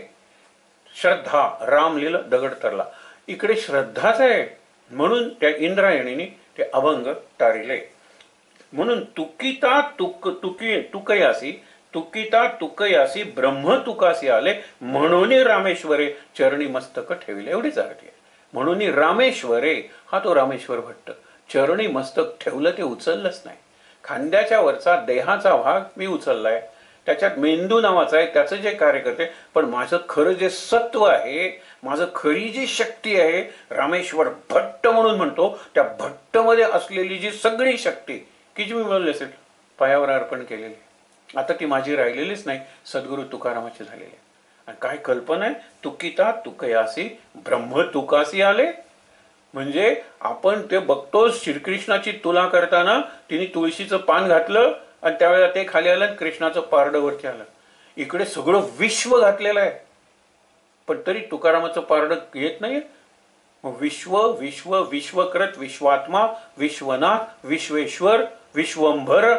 श्रद्धा, राम लिहिलं दगड तरला, इकडे श्रद्धाच आहे, म्हणून त्या इंद्रायणीने ते अभंग तारिले. म्हणून तुकिता तुकयासी, तुकिता तुकयासी ब्रह्म तुकासी आले, म्हणून रामेश्वरे चरणी मस्तक ठेविले. एवढीच आरती आहे. म्हणून रामेश्वरे, हा तो रामेश्वर भट्ट, चरणी मस्तक ठेवलं, ते उचललंच नाही. खांद्याच्या वरचा देहाचा भाग मी उचललाय, त्याच्यात मेंदू नावाचा आहे, त्याचं जे कार्य करते, पण माझं खरं जे सत्व आहे, माझं खरी जी शक्ती आहे, रामेश्वर भट्ट म्हणून म्हणतो, त्या भट्टमध्ये असलेली जी सगळी शक्ती की जी मी बोलली असेल, पायावर अर्पण केलेली, आता ती माझी राहिलेलीच नाही, सद्गुरु तुकारामाची झालेली आहे. आणि काय कल्पना आहे, तुकिता तुकयासी ब्रह्म तुकासी आले. म्हणजे आपण ते बघतो, श्रीकृष्णाची तुला करताना तिने तुळशीचं पान घातलं आणि त्यावेळेला ते खाली आलं, कृष्णाचं पारडं वरती आलं. इकडे सगळं विश्व घातलेलं आहे, पण तरी तुकारामाचं पारडं येत नाहीये. विश्व विश्व विश्वकृत विश्वात्मा विश्वनाथ विश्वेश्वर विश्वंभर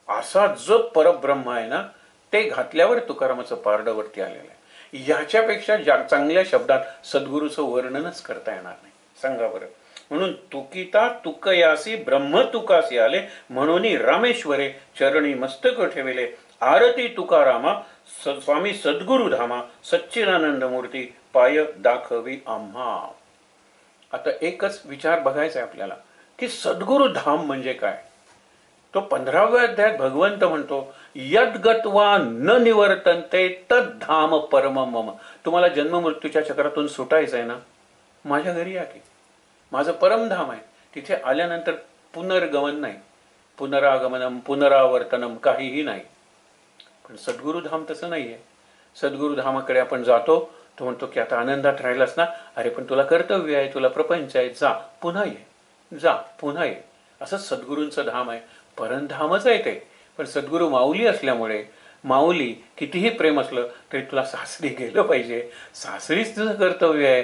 असा जो परब्रह्म आहे ना, ते घातल्यावर तुकारामाचं पारडं वरती आलेलं आहे. याच्यापेक्षा चांगल्या शब्दात सद्गुरूचं वर्णनच करता येणार नाही. सांगा बरं. म्हणून तुकिता तुकयासी ब्रह्म तुकासी आले, म्हणून रामेश्वरे चरणी मस्तक ठेविले. आरती तुकारामा, स्वामी सद्गुरु धामा, सच्चिदानंद मूर्ती पाय दाखवी आम्हा. आता एकच विचार बघायचा आहे आपल्याला की सद्गुरु धाम म्हणजे काय. तो 15व्या अध्यायात भगवंत म्हणतो, यद्गत्वा न निवर्तन्ते तद्धाम परम मम. तुम्हाला जन्म मृत्यूच्या चक्रातून सुटायचं आहे ना, माझ्या घरी या की, माझं परमधाम आहे. तिथे आल्यानंतर पुनर्गमन नाही, पुनरागमनम पुनरावर्तनम काहीही नाही. पण सद्गुरुधाम तसं नाहीये. सद्गुरुधामाकडे आपण जातो, तो म्हणतो की आता आनंदात राहिलास ना, अरे पण तुला कर्तव्य आहे, तुला प्रपंच आहे, जा पुन्हा ये, जा पुन्हा ये. असं सद्गुरूंचं धाम आहे, परमधामच आहे ते. पण सद्गुरू माऊली असल्यामुळे, माऊली कितीही प्रेम असलं तरी तुला सासरी गेलं पाहिजे, सासरीच तुझं कर्तव्य आहे,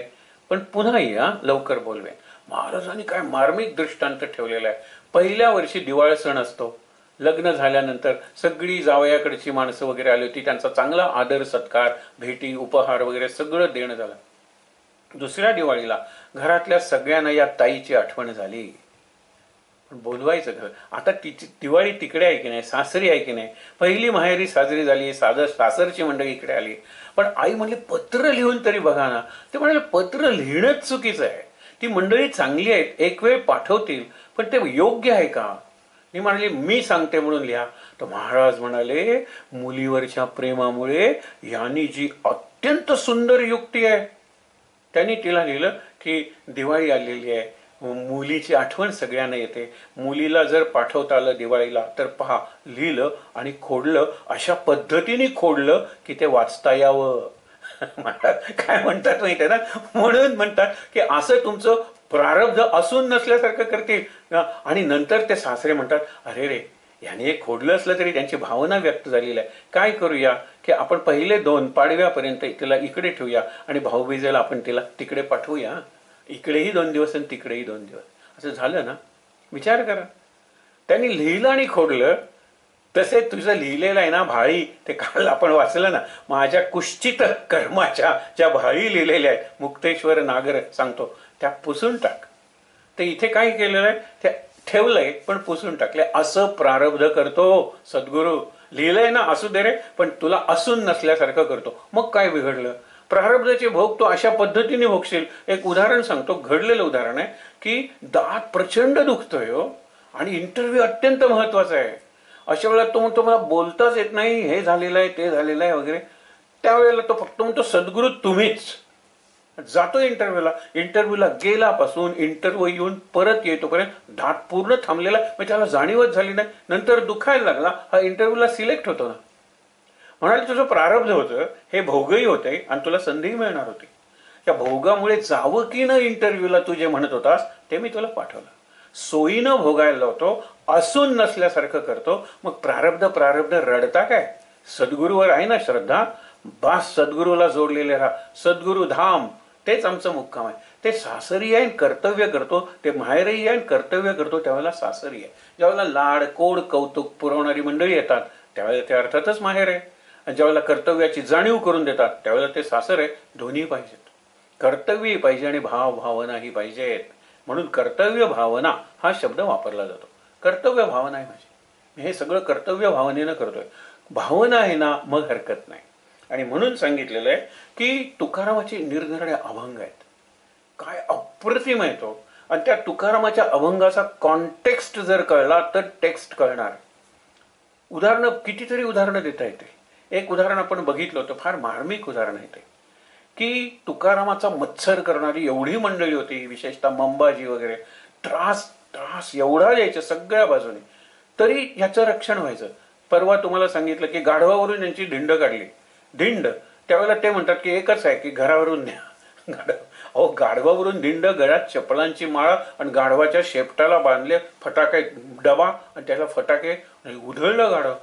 पण पुन्हा ये, लवकर बोलवे. महाराजांनी काय मार्मिक दृष्टांत ठेवलेला आहे. पहिल्या वर्षी दिवाळी सण असतो, लग्न झाल्यानंतर सगळी जावयाकडची माणसं वगैरे आली होती, त्यांचा चांगला आदर सत्कार, भेटी, उपहार वगैरे सगळं देणं झालं. दुसऱ्या दिवाळीला घरातल्या सगळ्यांना या ताईची आठवण झाली, पण बोलवायचं घर. आता तिची दिवाळी तिकडे आहे की नाही, सासरी आहे की नाही, पहिली माहेरी साजरी झाली, सासरची मंडळी इकडे आली, पण आई म्हणली पत्र लिहून तरी बघा ना. ते म्हणाले पत्र लिहिणंच चुकीचं आहे, ती मंडळी चांगली आहेत, एक वेळ पाठवतील, पण ते योग्य आहे का. मी म्हणाले मी सांगते म्हणून लिहा. तर महाराज म्हणाले, मुलीवरच्या प्रेमामुळे यांनी जी अत्यंत सुंदर युक्ती आहे, त्यांनी तिला लिहिलं की दिवाळी आलेली आहे, मुलीची आठवण सगळ्यांना येते, मुलीला जर पाठवता आलं दिवाळीला तर पहा, लिहिलं आणि खोडलं, अशा पद्धतीने खोडलं की ते वाचता यावं. काय म्हणतात माहिती आहे ना, म्हणून म्हणतात की असं तुमचं प्रारब्ध असून नसल्यासारखं करतील. आणि नंतर ते सासरे म्हणतात, अरे रे, याने एक खोडलं असलं तरी त्यांची भावना व्यक्त झालेली आहे, काय करूया की आपण पहिले 2 पाडव्यापर्यंत तिला इकडे ठेवूया आणि भाऊबीजेला आपण तिला तिकडे पाठवूया, इकडेही 2 दिवस आणि तिकडेही 2 दिवस. असं झालं ना, विचार करा. त्यांनी लिहिलं आणि खोडलं, तसे तुझं लिहिलेलं आहे ना भाळी, ते काल आपण वाचलं ना, माझ्या कुश्चित कर्माच्या ज्या भाळी लिहिलेल्या आहेत मुक्तेश्वर नागर सांगतो, त्या पुसून टाक. तर इथे काय केलेलं आहे, ते ठेवलंय पण पुसून टाकले. असं प्रारब्ध करतो सद्गुरू. लिहिलंय ना असू दे रे, पण तुला असून नसल्यासारखं करतो. मग काय बिघडलं? प्रारब्धाचे भोग तो अशा पद्धतीने भोगशील. एक उदाहरण सांगतो, घडलेलं उदाहरण आहे की दात प्रचंड दुखतोय हो, आणि इंटरव्ह्यू अत्यंत महत्वाचा आहे. अशा वेळेला तो म्हणतो मला बोलताच येत नाही, हे झालेलं आहे ते झालेलं आहे वगैरे. त्यावेळेला तो फक्त म्हणतो सद्गुरू तुम्हीच. जातो इंटरव्ह्यूला गेल्यापासून इंटरव्ह्यू येऊन परत येतोपर्यंत दात पूर्ण थांबलेला, म्हणजे त्याला जाणीवच झाली नाही. नंतर दुखायला लागला, हा इंटरव्ह्यूला सिलेक्ट होतो ना. म्हणाले तुझं प्रारब्ध होतं, हे भोगही होते आणि तुला संधीही मिळणार होती. त्या भोगामुळे जावं की न इंटरव्ह्यूला तू जे म्हणत होतास ते मी तुला पाठवलं. सोयीनं भोगायला लावतो, असून नसल्यासारखं करतो. मग प्रारब्ध रडता काय? सद्गुरूवर आहे ना श्रद्धा, बास सद्गुरूला जोडलेले राहा. सद्गुरू धाम तेच आमचं मुक्काम आहे. ते सासरी आहे कर्तव्य करतो, ते माहेरही आहे कर्तव्य करतो, त्यावेळेला सासरी आहे. ज्यावेळेला लाड कोड कौतुक पुरवणारी मंडळी येतात त्यावेळेला ते अर्थातच माहेर आहे. आणि ज्यावेळेला कर्तव्याची जाणीव करून देतात त्यावेळेला ते सासर आहे. दोन्ही पाहिजेत, कर्तव्यही पाहिजे आणि भावनाही पाहिजेत. म्हणून कर्तव्य भावना हा शब्द वापरला जातो. कर्तव्य भावना आहे माझी, मी हे सगळं कर्तव्य भावनेनं करतोय. भावना आहे ना मग हरकत नाही. आणि म्हणून सांगितलेलं आहे की तुकारामाचे निरनिराळे अभंग आहेत, काय अप्रतिम आहे तो. आणि त्या तुकारामाच्या अभंगाचा कॉन्टेक्स्ट जर कळला तर टेक्स्ट कळणार. उदाहरणं कितीतरी उदाहरणं देता येते. एक उदाहरण आपण बघितलं होतं, फार मार्मिक उदाहरण आहे ते, की तुकारामाचा मत्सर करणारी एवढी मंडळी होती, विशेषतः मंबाजी वगैरे. त्रास एवढा द्यायचा सगळ्या बाजूने, तरी ह्याचं रक्षण व्हायचं. परवा तुम्हाला सांगितलं की गाढवावरून यांची धिंड काढली. धिंड त्यावेळेला ते म्हणतात की एकच आहे की घरावरून न्या. अहो गाढवावरून धिंड, गळ्यात चपलांची माळा आणि गाढवाच्या शेपटाला बांधले फटाके डबा आणि त्याला फटाके, उधळलं गाढव.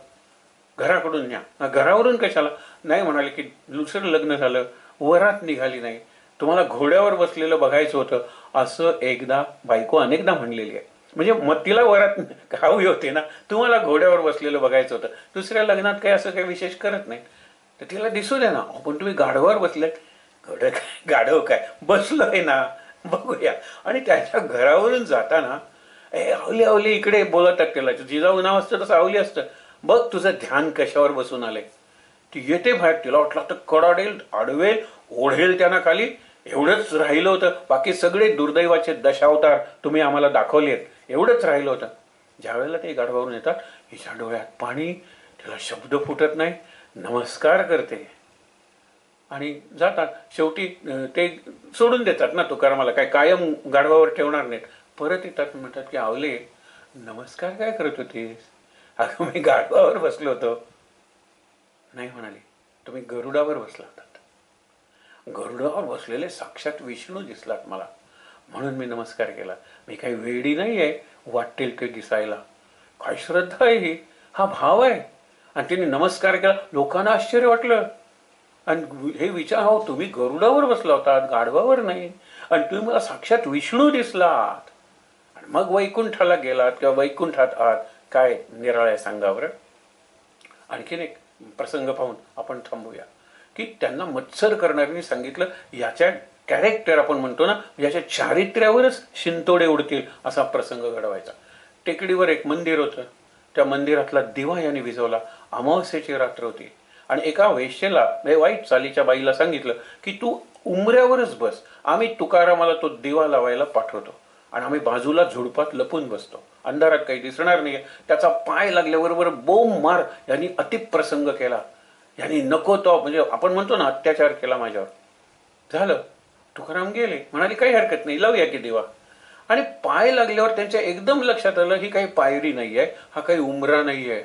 घराकडून न्या. घरावरून कशाला? नाही म्हणाले की दुसरं लग्न झालं, वरात निघाली नाही, तुम्हाला घोड्यावर बसलेलं बघायचं होतं, असं एकदा बायको अनेकदा म्हणलेली आहे. म्हणजे मग तिला वरात हवी होती ना, तुम्हाला घोड्यावर बसलेलं बघायचं होतं, दुसऱ्या लग्नात काही असं काही विशेष करत नाही, तर तिला दिसू दे ना. पण तुम्ही गाढवावर बसले, गाढव काय बसलोय ना, बघूया. आणि त्याच्या घरावरून जाताना आवली इकडे बोलतात त्याला, जिजाऊ नाव असतं तसं आवली असतं. बघ तुझं ध्यान कशावर बसून आलंय. ती येते बाहेर, तिला वाटलं तर कडाडेल, आडवेल, ओढेल त्यांना खाली. एवढंच राहिलं होतं, बाकी सगळे दुर्दैवाचे दशावतार तुम्ही आम्हाला दाखवलेत, एवढंच राहिलं होतं. ज्यावेळेला ते गाढवावरून येतात, हिच्या डोळ्यात पाणी, तिला शब्द फुटत नाही, नमस्कार करते आणि जातात. शेवटी ते सोडून देतात ना तुकारामाला, काय कायम गाढवावर ठेवणार नाहीत. परत येतात, म्हणतात की आवले नमस्कार काय करत होतीस? अगं मी गाढवावर बसलो होतो. नाही म्हणाली, तुम्ही गरुडावर बसला होतात. गरुडावर बसलेले साक्षात विष्णू दिसलात मला, म्हणून मी नमस्कार केला. मी काही वेडी नाही आहे वाटेल ते दिसायला. काय श्रद्धा आहे ही, हा भाव आहे. आणि तिने नमस्कार केला, लोकांना आश्चर्य वाटलं. आणि हे विचार, हो तुम्ही गरुडावर बसला होतात, गाढवावर नाही, आणि तुम्ही मला साक्षात विष्णू दिसलात, आणि मग वैकुंठाला गेलात किंवा वैकुंठात आहात. काय निराळ आहे सांगा बरं. आणखीन एक प्रसंग पाहून आपण थांबूया, की त्यांना मत्सर करणाऱ्यांनी सांगितलं याच्या कॅरेक्टर आपण म्हणतो ना, याच्या चारित्र्यावरच शिंतोडे उडतील असा प्रसंग घडवायचा. टेकडीवर एक मंदिर होतं, त्या मंदिरातला दिवा याने विझवला. अमावस्येची रात्र होती आणि एका वेश्येला, वाईट चालीच्या बाईला सांगितलं की तू उंबऱ्यावरच बस, आम्ही तुकारामाला तो दिवा लावायला पाठवतो आणि आम्ही बाजूला झुडपात लपून बसतो, अंधारात काही दिसणार नाही. त्याचा पाय लागल्याबरोबर बोंब मार यांनी अतिप्रसंग केला. यांनी नको तो, म्हणजे आपण म्हणतो ना अत्याचार केला माझ्यावर. झालं, तुकाराम गेले, म्हणाले काही हरकत नाही, लावूया की दिवा. आणि पाय लागल्यावर त्यांच्या एकदम लक्षात आलं ही काही पायरी नाही आहे, हा काही उंबरा नाही आहे,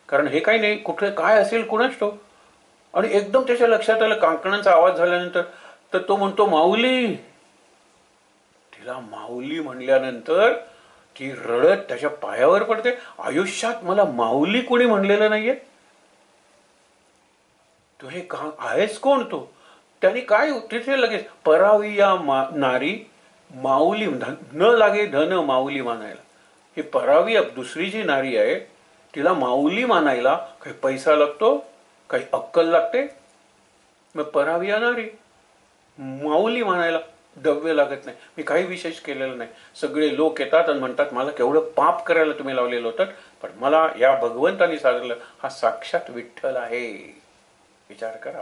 कारण हे काही नाही, कुठे काय असेल कुणाच तो. आणि एकदम त्याच्या लक्षात आलं, कांकणांचा आवाज झाल्यानंतर तर तो म्हणतो माऊली. तिला माऊली म्हणल्यानंतर ती रडत त्याच्या पायावर पडते. आयुष्यात मला माऊली कोणी म्हणलेलं नाहीये. तू हे का आहेस कोण तू? त्याने काय तिथे लगेच परावी या नारी माऊली, न लागे धन माऊली मानायला. ही परावी दुसरी जी नारी आहे तिला माऊली मानायला काही पैसा लागतो, काही अक्कल लागते. मग परावी येणारी माऊली मानायला द्रव्य लागत नाही. मी काही विशेष केलेलं नाही. सगळे लोक येतात आणि म्हणतात मला केवढं पाप करायला तुम्ही लावलेलं होतं, पण मला या भगवंतानी साधलं. हा साक्षात विठ्ठल आहे. विचार करा.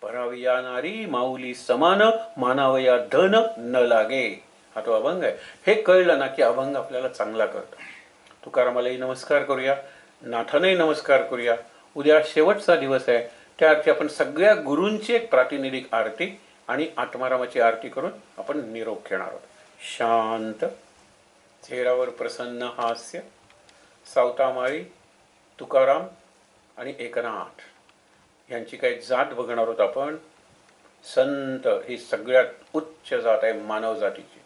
पराविया नारी माऊली समान, मानावया धन न लागे. हा तो अभंग आहे. हे कळलं ना की अभंग आपल्याला चांगला कळतो. तुकारामालाही नमस्कार करूया, नाथांनाही नमस्कार करूया. उद्या शेवटचा दिवस आहे. त्या आरती आपण सगळ्या गुरूंची एक प्रातिनिधिक आरती आणि आत्मारामाची आरती करून आपण निरोप घेणार आहोत. शांत, चेहऱ्यावर प्रसन्न हास्य, सावतामाळी, तुकाराम आणि एकनाथ यांची काही जात बघणार आहोत आपण. संत ही सगळ्यात उच्च जात आहे मानव जातीची.